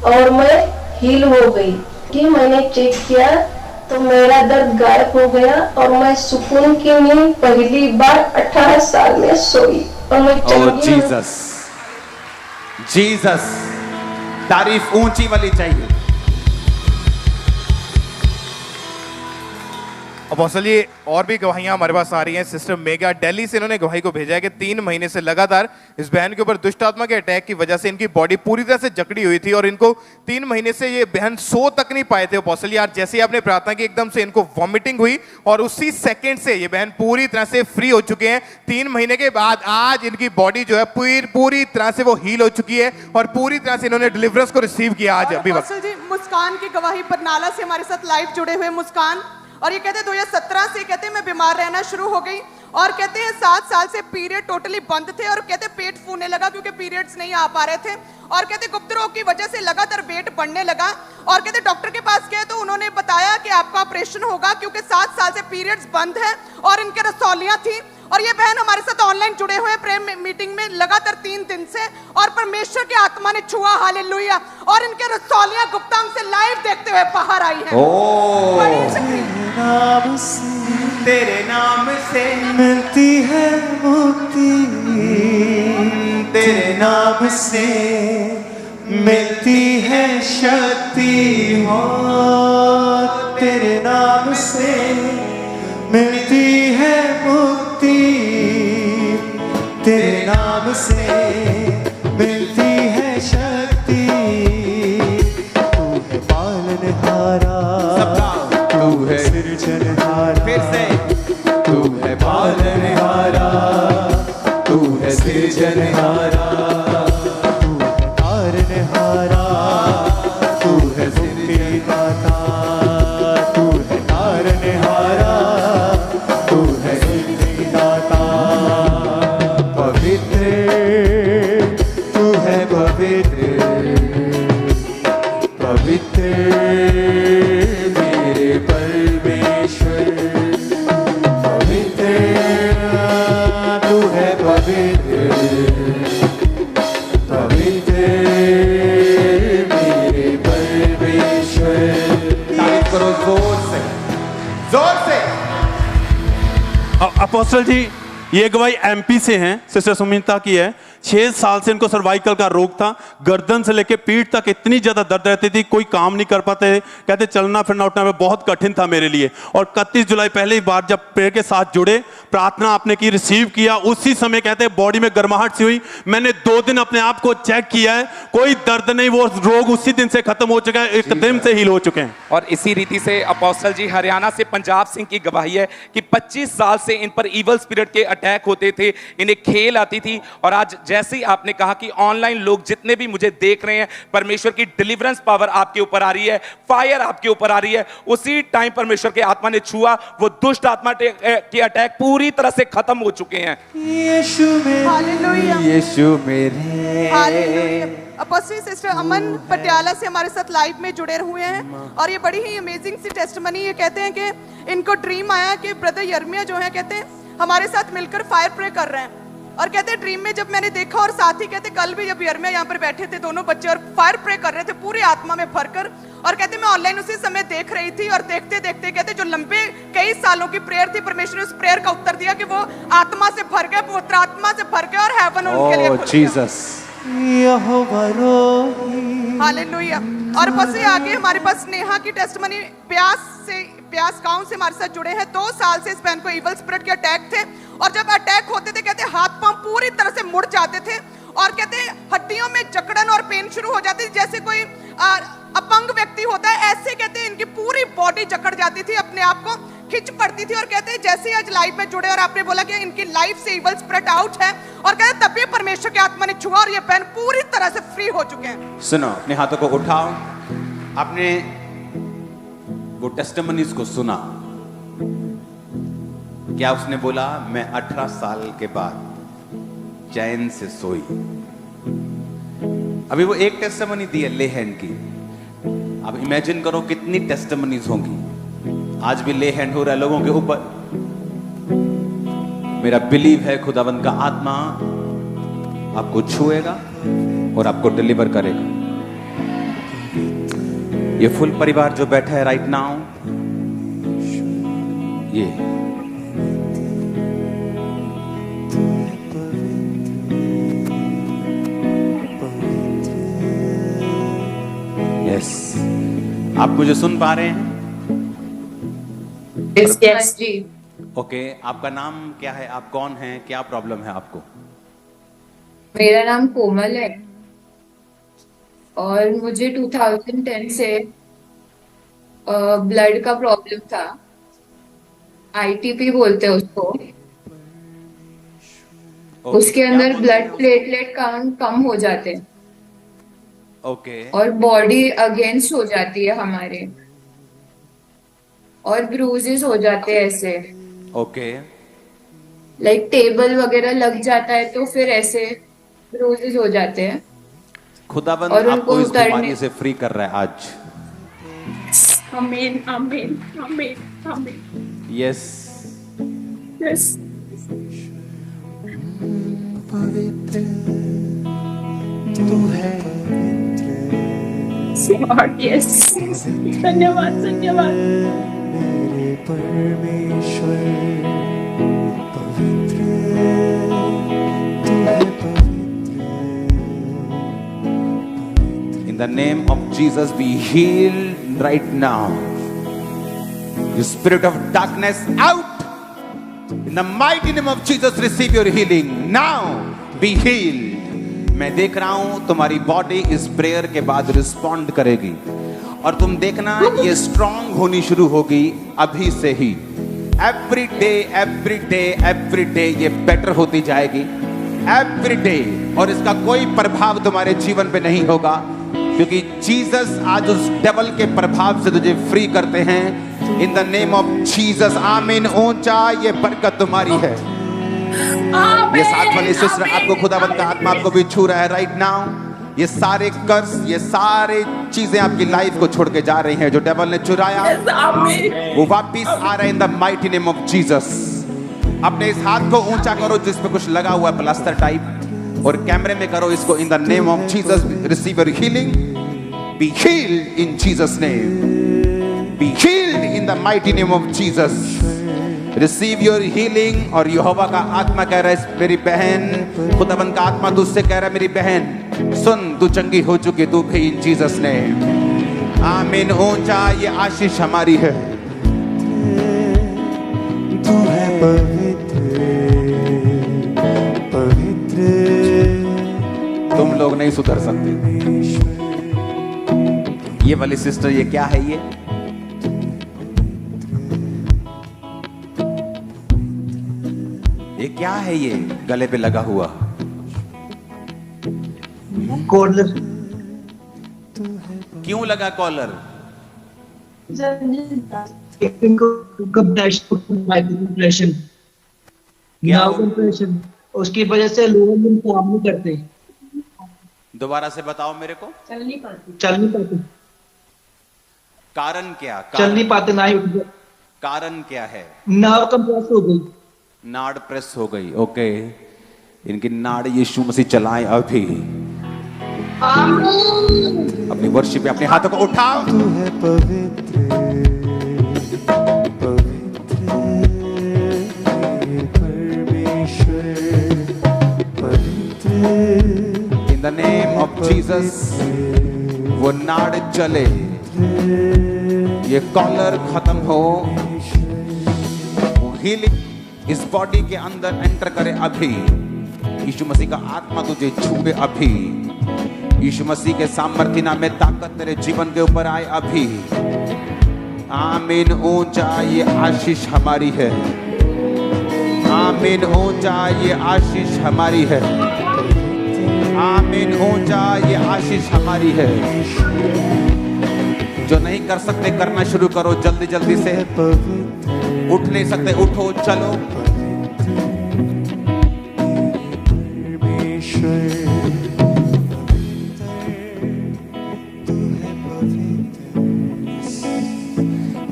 और मैं हील हो गई कि मैंने चेक किया तो मेरा दर्द गायब हो गया और मैं सुकून की नींद पहली बार 18 साल में सोई और मैं चंगी हूँ। जीसस, जीसस, तारीफ ऊंची वाली चाहिए। अपोस्टल जी, और भी गवाहियां हमारे पास आ रही हैं। सिस्टर मेगा दिल्ली से इन्होंने गवाही को भेजा है कि 3 महीने से लगातार इस बहन के ऊपर दुष्ट आत्मा के अटैक की वजह से इनकी बॉडी पूरी तरह से जकड़ी हुई थी और इनको 3 महीने से ये बहन सो तक नहीं पाए थे। अपोस्टल जी, यार जैसे ही आपने प्रार्थना की एकदम से इनको वॉमिटिंग हुई और उसी सेकेंड से ये बहन पूरी तरह से फ्री हो चुके हैं। 3 महीने के बाद आज इनकी बॉडी जो है पूरी तरह से वो हील हो चुकी है और पूरी तरह से इन्होंने डिलीवरेंस को रिसीव किया आज अभी वक्त। जी, मुस्कान की गवाही बरनाला से हमारे साथ लाइव जुड़े हुए मुस्कान, और ये कहते हैं 2017 से कहते हैं मैं बीमार रहना शुरू हो गई और कहते हैं 7 साल से पीरियड टोटली बंद थे और कहते हैं पेट फूलने लगा क्योंकि पीरियड्स नहीं आ पा रहे थे और कहते हैं गुप्त रोग की वजह से लगातार वेट बढ़ने लगा और कहते डॉक्टर के पास गए तो उन्होंने बताया कि आपका ऑपरेशन होगा क्योंकि 7 साल से पीरियड्स बंद है और इनके रसौलियां थी। और ये बहन हमारे साथ ऑनलाइन जुड़े हुए प्रेम मीटिंग में लगातार 3 दिन से और परमेश्वर की आत्मा ने छुआ, हालेलुया, और इनके रसौलियां गुप्तांग से लाइव देखते हुए बाहर आई हैं। नाम से, तेरे नाम से मिलती है मुक्ति, तेरे नाम से मिलती है शक्ति, हो तेरे नाम से मिलती है मुक्ति, तेरे नाम से मिलती है शक्ति। तू है पालनहारा, तू है सृजनहारा, फिर से तू है पालनहारा, तू है सृजनहारा, तू है तारनहारा, तू है मुक्तिदाता, तू है तारनहारा, तू है मुक्तिदाता। पवित्र तू है, पवित्र पवित्र मेरे परमेश्वर, पवित्र तू है, पवित्र पवित्र मेरे परमेश्वर। तारीफ करो जोर से, जोर से। अपोस्टल जी, ये गवाही एमपी से हैं, सिस्टर सुमिता की है। 6 साल से इनको सर्वाइकल का रोग था, गर्दन से लेके पीठ तक इतनी ज्यादा दर्द रहती थी, कोई काम नहीं कर पाते, कहते चलना फिरना उठना में बहुत कठिन था मेरे लिए। और 31 जुलाई पहली बार जब प्रेयर के साथ जुड़े, प्रार्थना आपने की, रिसीव किया, उसी समय कहते बॉडी में गर्माहट सी हुई। मैंने 2 दिन अपने आप को चेक किया है, कोई दर्द नहीं, वो रोग उसी दिन से खत्म हो चुका है, एकदम से हील हो चुके हैं। और इसी रीति से अपोस्टल जी हरियाणा से पंजाब सिंह की गवाही है कि 25 साल से इन पर इवल स्पिरिट के अटैक होते थे, इन्हें खेल आती थी, और आज जैसे ही आपने कहा कि ऑनलाइन लोग जितने भी मुझे देख रहे हैं, परमेश्वर की डिलीवरेंस पावर आपके ऊपर आ रही है, फायर आपके ऊपर आ रही है, उसी टाइम परमेश्वर के आत्मा ने छुआ, वो दुष्ट आत्मा के अटैक पूरी तरह से खत्म हो चुके हैं। यीशु मेरे, हालेलुया, यीशु मेरे। हालेलुया। अपोस्टल सिस्टर अमन पटियाला से हमारे साथ लाइव में जुड़े हुए हैं और ये बड़ी ही अमेजिंग सी टेस्टमनी। ये कहते हैं कि इनको ड्रीम आया कि ब्रदर यर्मिया जो है कहते हैं हमारे साथ मिलकर फायर प्रे कर रहे हैं, और कहते हैं ड्रीम में जब मैंने देखा, और साथ ही कहते कल भी जब यर्मिया यहाँ पर बैठे थे दोनों बच्चे और फायर प्रे कर रहे थे पूरी आत्मा में भरकर, और कहते मैं ऑनलाइन उसी समय देख रही थी और देखते देखते कहते जो लंबे कई सालों की प्रेयर थी, परमेश्वर ने उस प्रेयर का उत्तर दिया कि वो आत्मा से भर गए, पवित्र आत्मा से भर गए और हेवन उनके लिए खुल गया। जीसस, यहोवा रोही। हालेलुया। और बस ये आगे हमारे पास नेहा की टेस्टमनी प्यास गांव से हमारे साथ जुड़े हैं। 2 साल से इस बहन को इवल स्पिरिट के अटैक थे और जब अटैक होते थे कहते हाथ पांव पूरी तरह से मुड़ जाते थे और कहते हड्डियों में जकड़न और पेन शुरू हो जाती थी, जैसे कोई अपंग व्यक्ति होता है ऐसे कहते इनकी पूरी बॉडी जकड़ जाती थी, अपने आप को खिंच पड़ती थी। और कहते हैं जैसे आज लाइव में जुड़े और आपने बोला कि इनकी लाइफ से इवल स्पिरिट आउट है, और कहते तभी परमेश्वर के आत्मा ने छुआ और ये बहन पूरी तरह से फ्री हो चुके हैं। सुनो, अपने हाथों को उठाओ। आपने वो टेस्टिमनीज को सुना, क्या उसने बोला मैं 18 साल के बाद चैन से सोई। अभी वो एक टेस्टिमनी दी है ले हैंड की, अब इमेजिन करो कितनी टेस्टिमनीज होंगी। आज भी ले हैंड हो रहा है लोगों के ऊपर। मेरा बिलीव है खुदावंद का आत्मा आपको छुएगा और आपको डिलीवर करेगा। ये फुल परिवार जो बैठा है राइट नाउ, ये यस, आप मुझे सुन पा रहे हैं? यस जी। ओके, आपका नाम क्या है? आप कौन हैं? क्या प्रॉब्लम है आपको? मेरा नाम कोमल है और मुझे 2010 से ब्लड का प्रॉब्लम था। आईटीपी बोलते हैं उसको। उसके अंदर ब्लड प्लेटलेट काउंट कम हो जाते हैं ओके और बॉडी अगेंस्ट हो जाती है हमारे, और ब्रूजेस हो जाते हैं ऐसे, ओके लाइक टेबल वगैरह लग जाता है तो फिर ऐसे ब्रूजेस हो जाते हैं। खुदाबंद और उनको आपको इस उतारने- बीमारी से फ्री कर रहा है आज। आमीन आमीन आमीन आमीन। Yes yes Lord, yes. धन्यवाद धन्यवाद। परमेश्वर पवित्र तू है पवित्र। In the name of Jesus, be healed right now. You spirit of darkness, out! In the mighty name of Jesus, receive your healing. Now, be healed. मैं देख रहा हूं तुम्हारी बॉडी इस प्रेयर के बाद रिस्पॉन्ड करेगी और तुम देखना ये स्ट्रांग होनी शुरू होगी अभी से ही। Every day every day every day ये बेटर होती जाएगी, एवरी डे। और इसका कोई प्रभाव तुम्हारे जीवन पे नहीं होगा, क्योंकि जीसस आज उस डेविल के प्रभाव से तुझे फ्री करते हैं। इन द नेम ऑफ जीसस, आमीन। ऊंचा ये बरकत तुम्हारी है। ये साथ वाली सिस्टर, आपको खुदावंद का आत्मा आपको भी छू रहा है राइट नाउ। ये सारे कर्स, ये सारे चीजें आपकी लाइफ को छोड़ के जा रही हैं जो डेविल ने चुराया, वो वापिस आ रहा है इन the mighty name of Jesus. अपने इस हाथ को ऊंचा करो जिस पे कुछ लगा हुआ है प्लास्टर टाइप, और कैमरे में करो इसको। इन the name of Jesus, receive your healing. B healed in Jesus name, B healed in the mighty name of Jesus. Receive your healing. और यहोवा का आत्मा कह रहा है मेरी बहन, खुदाबंद का आत्मा तुझसे कह रहा है मेरी बहन सुन, तू चंगी हो चुकी, तू भी इन जीसस ने। आमीन। ऊंचा ये आशीष हमारी है। तू है पवित्र पवित्र। तुम लोग नहीं सुधर सकते। ये वाली सिस्टर, ये क्या है? ये क्या है? ये गले पे लगा हुआ कॉलर। क्यों लगा कॉलर? कंप्रेशन, उसकी वजह से लोग काम नहीं करते। दोबारा से बताओ मेरे को। चल नहीं पाते। कारण क्या? चल नहीं पाते, ना ही उठ जाते। कारण क्या है? नाव कंप्रेस हो गई, नाड़ प्रेस हो गई। ओके, इनकी नाड़ यीशु मसीह चलाएं अभी। अपनी वर्शिप पे अपने हाथों को उठाओ। तू है पवित्र पवित्र हे परमेश्वर पवित्र। इन द नेम ऑफ जीसस वो नाड़ चले, ये कॉलर खत्म हो, वो हीलिंग इस बॉडी के अंदर एंटर करे अभी। यीशु मसीह का आत्मा तुझे छूए अभी। यीशु मसीह के सामर्थ्य नाम में ताकत तेरे जीवन के ऊपर आए अभी। आमीन। ऊंचा ये आशीष हमारी है। आमीन। ऊंचा ये आशीष हमारी है। आमीन। ऊंचा ये आशीष हमारी है। जो नहीं कर सकते करना शुरू करो जल्दी जल्दी से। उठ नहीं सकते, उठो, चलो।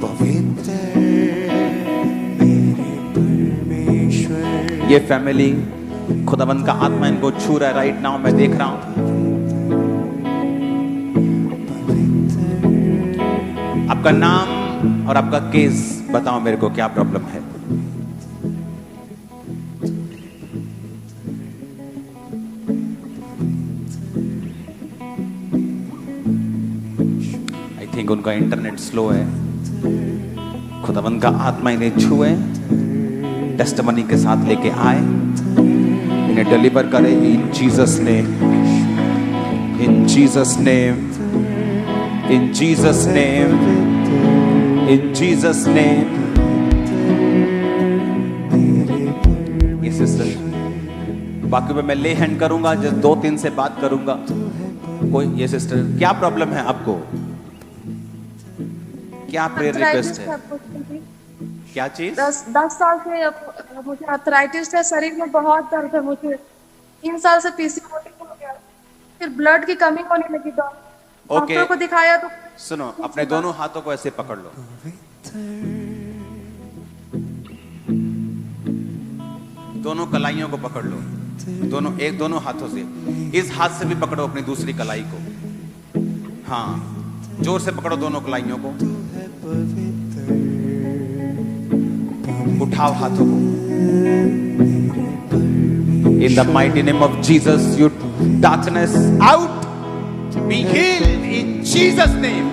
पवित्र मेरे परमेश्वर ये फैमिली, खुदावंद का आत्मा इनको छू रहा है राइट नाउ, मैं देख रहा हूं। आपका नाम और आपका केस बताओ मेरे को, क्या प्रॉब्लम है? आई थिंक उनका इंटरनेट स्लो है। खुदावंद का आत्मा इन्हें छुए, टेस्टिमनी के साथ लेके आए, इन्हें डिलीवर करे इन जीसस नेम, इन जीसस नेम, इन जीसस नेम, इन जीसस नेम। ये सिस्टर, बाकी पे मैं ले हैंड करूंगा, जस्ट 2-3 से बात करूंगा। कोई, ये सिस्टर क्या प्रॉब्लम है आपको? क्या प्रेयर रिक्वेस्ट है? क्या चीज? 10 साल से मुझे आर्थराइटिस है, शरीर में बहुत दर्द है मुझे। 3 साल से पीसीओडी हो गया, फिर ब्लड की कमी होने लगी। डॉक्टर को दिखाया तो सुनो, अपने दोनों हाथों को ऐसे पकड़ लो, दोनों कलाइयों को पकड़ लो, दोनों हाथों से। इस हाथ से भी पकड़ो अपनी दूसरी कलाई को, हाँ जोर से पकड़ो दोनों कलाइयों को, उठाओ हाथों को। In the mighty name of Jesus, you darkness out, be healed in Jesus name.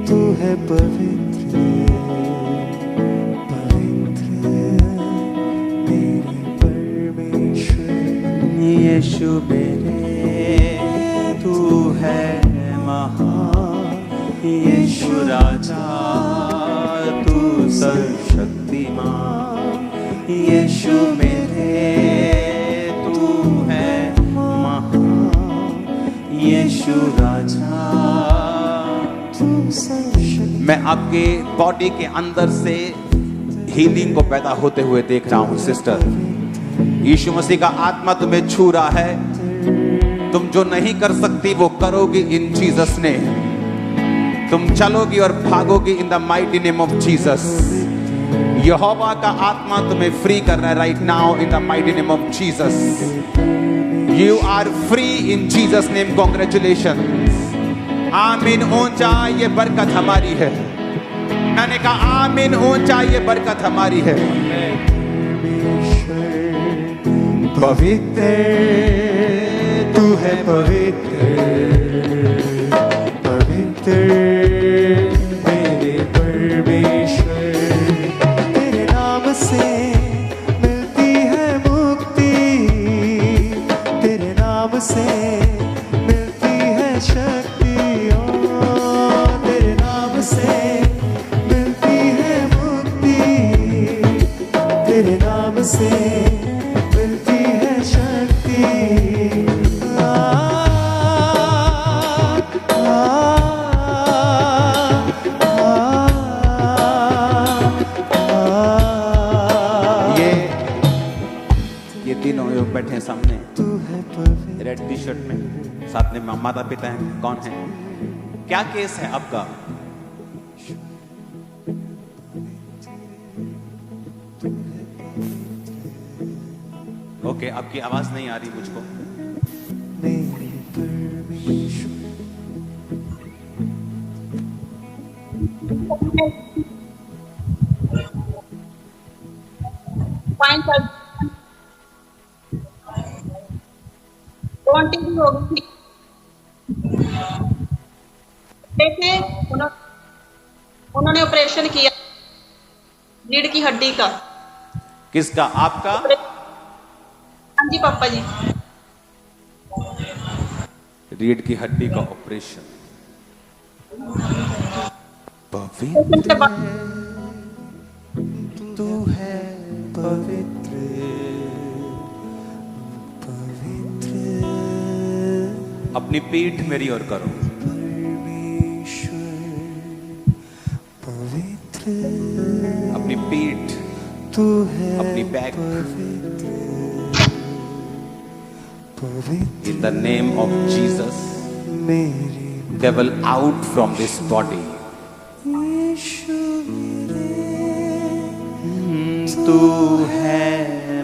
तू है पवित्र, पवित्र मेरे परमेश्वर। यीशु मेरे, तू है महान, यीशु राजा, तू सर्वशक्तिमान। यीशु मेरे, तू है महान, यीशु राजा, मैं आपके बॉडी के अंदर से हीलिंग को पैदा होते हुए देख रहा हूं सिस्टर। यीशु मसीह का आत्मा तुम्हें छू रहा है, तुम जो नहीं कर सकती वो करोगी इन जीसस ने। तुम चलोगी और भागोगी in the mighty name of Jesus. यहोवा का आत्मा तुम्हें फ्री कर रहा है right now in the mighty name of Jesus. You are free in Jesus name. Congratulation. आमीन। ऊंचा ये बरकत हमारी है। मैंने कहा आमीन, ऊंचा ये बरकत हमारी है। पवित्र तू है, पवित्र पवित्र मेरे परमेश्वर। तेरे नाम से मिलती है मुक्ति, तेरे नाम से मिलती है शक्ति, तेरे नाम से मिलती है मुक्ति, तेरे नाम से मिलती है शक्ति। ये तीनों लोग बैठे हैं सामने रेड टी शर्ट में, साथ में माता पिता हैं। कौन है? क्या केस है आपका? ओके, आपकी आवाज नहीं आ रही मुझको। देखे उन्होंने ऑपरेशन किया रीढ़ की हड्डी का। किसका? आपका? हाँ जी पापा जी। रीढ़ की हड्डी का ऑपरेशन। पवित्र तू है, पवित्र पवित्र। अपनी पीठ मेरी ओर करो। पवित्र अपनी पीठ, तू है, अपनी बैक। पवित्र इन द नेम ऑफ जीसस, मेरी devil out from this body. तू है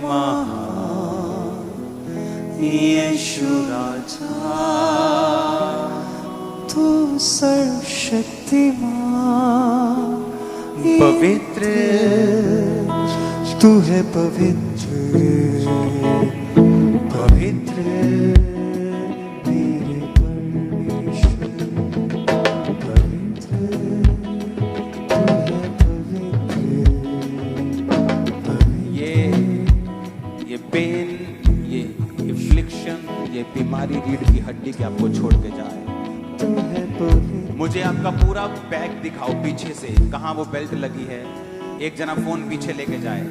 महान यीशु राजा, तू सर्वशक्तिमान पवित्र तू है पवित्र पवित्र मेरे परमेश्वर पवित्र तू है ये पेन, ये इफ्लिक्शन, ये बीमारी रीढ़ की हड्डी के आपको छोड़ के जाए। मुझे आपका पूरा बैग दिखाओ पीछे से, कहां वो बेल्ट लगी है। एक जना फोन पीछे लेके जाए।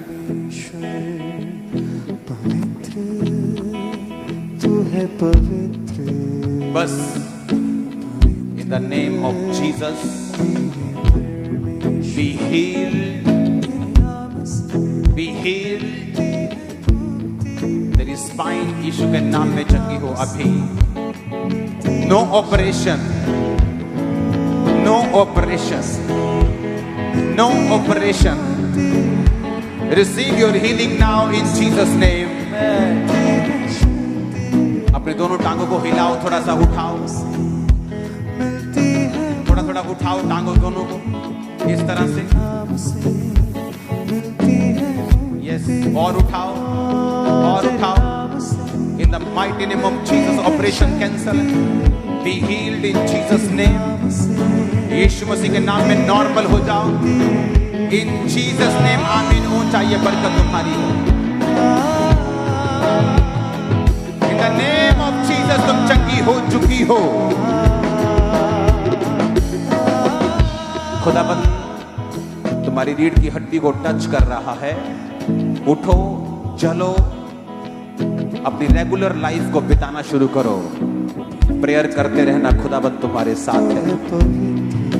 पवित्र तू है पवित्र बस in the name of Jesus be healed, be healed। तेरी स्पाइन यीशु के नाम में चंगी हो अभी। No operation, no operation, no operation. Receive your healing now in Jesus name. अपने दोनों टांगों को हिलाओ, थोड़ा सा उठाओ, थोड़ा थोड़ा उठाओ टांगों दोनों को इस तरह से। यस, और उठाओ और उठाओ। In the mighty name of Jesus operation cancel. Be healed in Jesus name. यीशु मसीह के नाम में नॉर्मल हो जाओ इन जीसस नेम। आमीन। ऊंचा ये बरकत तुम्हारी हो इन द नेम ऑफ जीसस। तुम चंगी हो चुकी हो। खुदाबंद तुम्हारी रीढ़ की हड्डी को टच कर रहा है। उठो, चलो, अपनी रेगुलर लाइफ को बिताना शुरू करो। प्रेयर करते रहना, खुदाबंद तुम्हारे साथ है।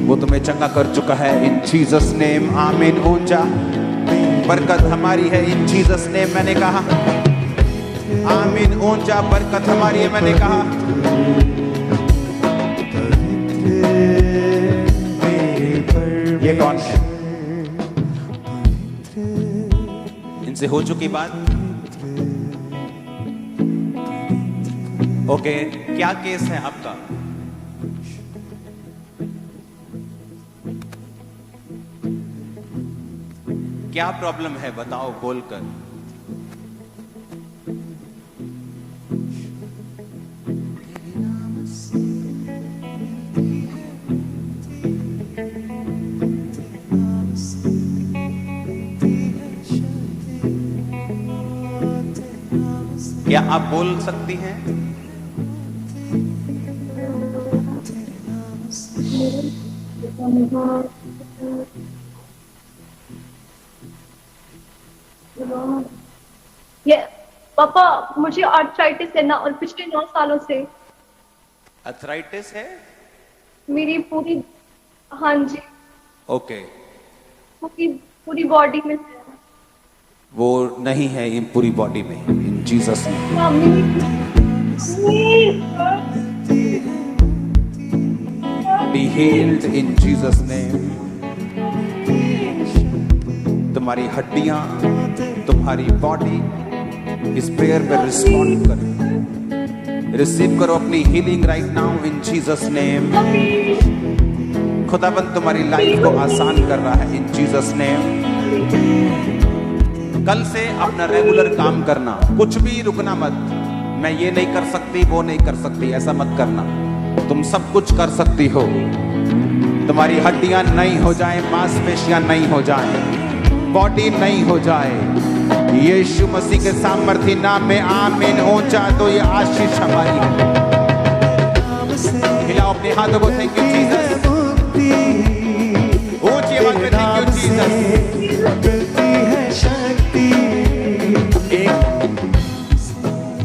वो तुम्हें चंगा कर चुका है इन जीसस नेम। आमीन। ऊंचा बरकत हमारी है इन जीसस नेम। मैंने कहा आमीन। ऊंचा बरकत हमारी है, मैंने कहा। ये कौन है? इनसे हो चुकी बात? ओके, क्या केस है आपका? क्या प्रॉब्लम है बताओ बोलकर। क्या आप बोल सकती हैं? ये पापा, मुझे आर्थराइटिस है ना, और पिछले 9 सालों से। अर्थराइटिस है मेरी पूरी, हाँ जी, ओके। पूरी बॉडी में है। वो नहीं है इन पूरी बॉडी में, इन Jesus name. B healed in Jesus name. तुम्हारी हड्डियां, तुम्हारी बॉडी इस प्रेयर पे रिस्पॉन्ड करे। रिसीव करो अपनी healing right now in Jesus name. खुदाबंद तुम्हारी लाइफ को आसान कर रहा है इन जीसस नेम। कल से अपना रेगुलर काम करना, कुछ भी रुकना मत। मैं ये नहीं कर सकती, वो नहीं कर सकती, ऐसा मत करना। तुम सब कुछ कर सकती हो। तुम्हारी हड्डियां नई हो जाएं, मांसपेशियां नई हो जाएं, बॉडी नई हो जाए यीशु मसीह के सामर्थी नाम में। आमीन। ऊंचा तो ये आशीष हमारी है। हिलाओ अपने हाथों को। Thank you Jesus. ऊंची आवाज में थैंक यू जीसस।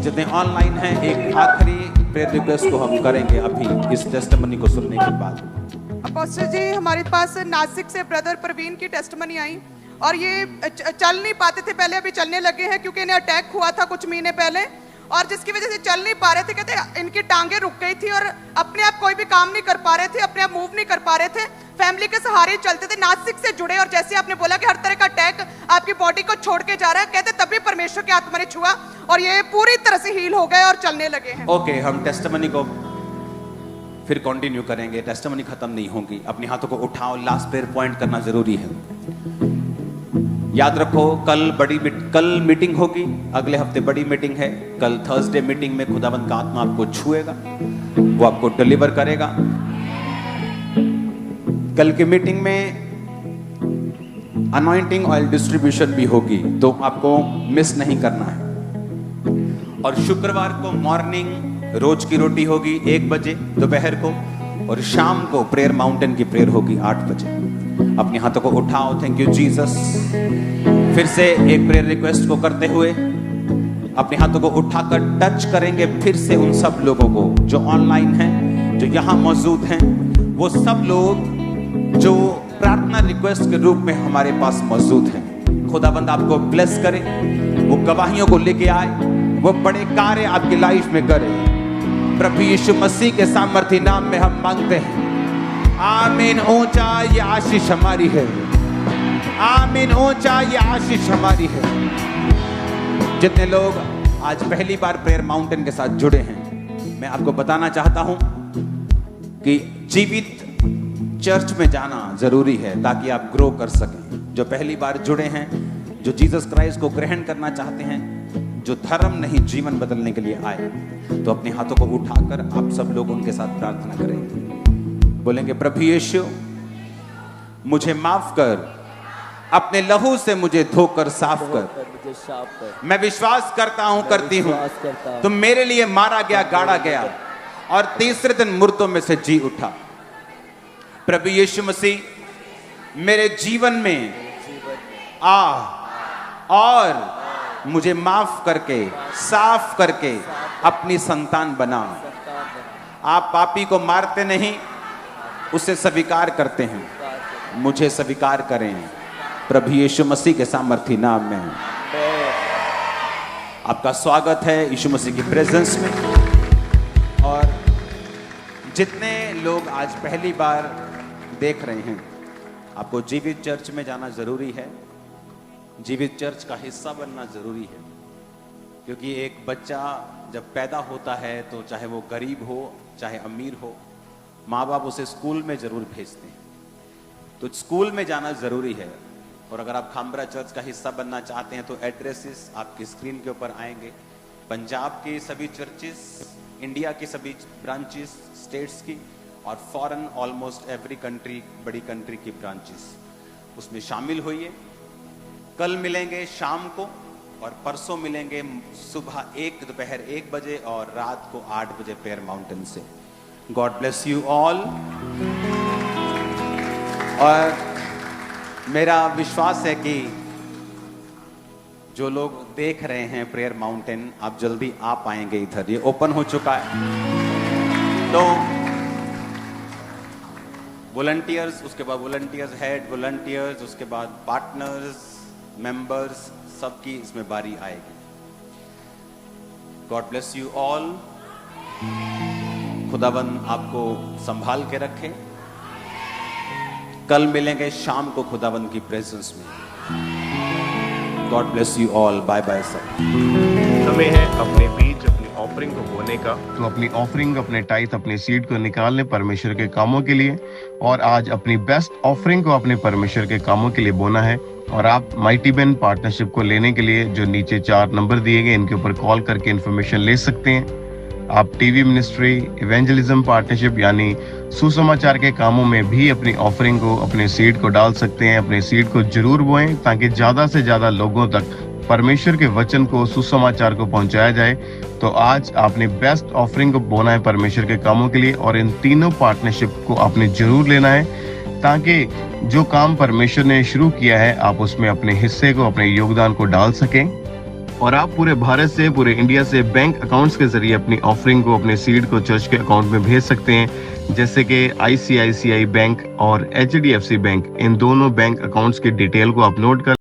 जितने ऑनलाइन हैं, एक आखिरी प्रेयर रिक्वेस्ट को हम करेंगे अभी इस टेस्टिमनी को सुनने के बाद। अपोस्टल जी, हमारे पास नासिक से ब्रदर प्रवीण की टेस्टिमनी आई और ये चल नहीं पाते थे पहले, अभी चलने लगे हैं क्योंकि इन्हें अटैक हुआ था कुछ महीने पहले और जिसकी वजह से चल नहीं पा रहे थे। कहते इनकी टांगे रुक गई थी और अपने आप कोई भी काम नहीं कर पा रहे थे, अपने आप मूव नहीं कर पा रहे थे, फैमिली के सहारे चलते थे। नासिक से जुड़े और जैसे आपने बोला कि हर तरह का अटैक आपकी बॉडी को छोड़ के जा रहा है, कहते तभी परमेश्वर की आत्मा ने छुआ और ये पूरी तरह से हील हो गए और चलने लगे हैं। ओके, हम टेस्टिमनी को फिर कंटिन्यू करेंगे, टेस्टिमनी खत्म नहीं होगी। अपने हाथों को उठाओ, लास्ट प्रेयर पॉइंट करना जरूरी है। याद रखो कल मीटिंग होगी, अगले हफ्ते बड़ी मीटिंग है। कल थर्सडे मीटिंग में खुदावंद का आत्मा आपको छुएगा, वो आपको डिलीवर करेगा। कल की मीटिंग में अनॉइंटिंग ऑयल डिस्ट्रीब्यूशन भी होगी, तो आपको मिस नहीं करना है। और शुक्रवार को मॉर्निंग रोज की रोटी होगी 1 बजे दोपहर को, और शाम को प्रेयर माउंटेन की प्रेयर होगी 8 बजे। अपने हाथों को उठाओ, थैंक यू जीसस। फिर से एक प्रेयर रिक्वेस्ट को करते हुए अपने हाथों को उठाकर टच करेंगे फिर से उन सब लोगों को जो ऑनलाइन हैं, जो यहाँ मौजूद हैं, वो सब लोग जो प्रार्थना रिक्वेस्ट के रूप में हमारे पास मौजूद हैं। खुदाबंद आपको ब्लेस करे, वो गवाहियों को लेके आए, वो बड़े कार्य आपकी लाइफ में करे। प्रभु यीशु मसीह के सामर्थी नाम में हम मांगते हैं, आमीन। ऊंचा ये आशीष हमारी है, आमीन। ऊंचा ये आशीष हमारी है। जितने लोग आज पहली बार प्रेयर माउंटेन के साथ जुड़े हैं, मैं आपको बताना चाहता हूं कि जीवित चर्च में जाना जरूरी है ताकि आप ग्रो कर सकें। जो पहली बार जुड़े हैं, जो जीसस क्राइस्ट को ग्रहण करना चाहते हैं, जो धर्म नहीं जीवन बदलने के लिए आए, तो अपने हाथों को उठाकर आप सब लोग उनके साथ प्रार्थना करेंगे। बोलेंगे, प्रभु यीशु मुझे माफ कर, अपने लहू से मुझे धोकर साफ कर। मैं विश्वास करता हूं, करती हूं, तुम मेरे लिए मारा गया, गाड़ा गया और तीसरे दिन मुर्दों में से जी उठा। प्रभु यीशु मसीह मेरे जीवन में आ और मुझे माफ करके, साफ करके अपनी संतान बना। आप पापी को मारते नहीं, उसे स्वीकार करते हैं। मुझे स्वीकार करें प्रभु यीशु मसीह के सामर्थी नाम में। आपका स्वागत है यीशु मसीह की प्रेजेंस में। और जितने लोग आज पहली बार देख रहे हैं, आपको जीवित चर्च में जाना जरूरी है, जीवित चर्च का हिस्सा बनना जरूरी है। क्योंकि एक बच्चा जब पैदा होता है तो चाहे वो गरीब हो चाहे अमीर हो, माँ बाप उसे स्कूल में जरूर भेजते हैं, तो स्कूल में जाना जरूरी है। और अगर आप खामबरा चर्च का हिस्सा बनना चाहते हैं तो एड्रेसेस आपकी स्क्रीन के ऊपर आएंगे। पंजाब के सभी चर्चेस, इंडिया की सभी ब्रांचेस, स्टेट्स की, और फॉरेन ऑलमोस्ट एवरी कंट्री, बड़ी कंट्री की ब्रांचेस, उसमें शामिल होइए। कल मिलेंगे शाम को और परसों मिलेंगे सुबह दोपहर 1 बजे और रात को 8 बजे प्रेयर माउंटेन से। God bless you all. और मेरा विश्वास है कि जो लोग देख रहे हैं प्रेयर माउंटेन, आप जल्दी आ पाएंगे इधर। ये ओपन हो चुका है, तो वॉलंटियर्स, उसके बाद वॉलंटियर्स हेड, वॉलंटियर्स, उसके बाद पार्टनर्स, मेंबर्स, सबकी इसमें बारी आएगी। God bless you all. खुदावन आपको संभाल के रखे। कल मिलेंगे शाम को खुदावन की प्रेजेंस में। God bless you all. Bye bye sir. समय है अपने बीच अपनी ऑफरिंग को बोने का, तो अपनी ऑफरिंग, अपने टाइथ, अपने सीड को निकालने परमेश्वर के कामों के लिए। और आज अपनी बेस्ट ऑफरिंग को अपने परमेश्वर के कामों के लिए बोना है। और आप माइटी बेन पार्टनरशिप को लेने के लिए जो नीचे 4 नंबर दिए गए, इनके ऊपर कॉल करके इन्फॉर्मेशन ले सकते हैं। आप टीवी मिनिस्ट्री, इवेंजलिज्म पार्टनरशिप यानी सुसमाचार के कामों में भी अपनी ऑफरिंग को, अपने सीड को डाल सकते हैं। अपने सीड को जरूर बोएं ताकि ज़्यादा से ज़्यादा लोगों तक परमेश्वर के वचन को, सुसमाचार को पहुंचाया जाए। तो आज आपने बेस्ट ऑफरिंग को बोना है परमेश्वर के कामों के लिए, और इन तीनों पार्टनरशिप को आपने जरूर लेना है ताकि जो काम परमेश्वर ने शुरू किया है आप उसमें अपने हिस्से को, अपने योगदान को डाल सकें। और आप पूरे भारत से, पूरे इंडिया से बैंक अकाउंट्स के जरिए अपनी ऑफरिंग को, अपने सीड को चर्च के अकाउंट में भेज सकते हैं, जैसे कि ICICI बैंक और HDFC बैंक। इन दोनों बैंक अकाउंट्स की डिटेल को आप नोट कर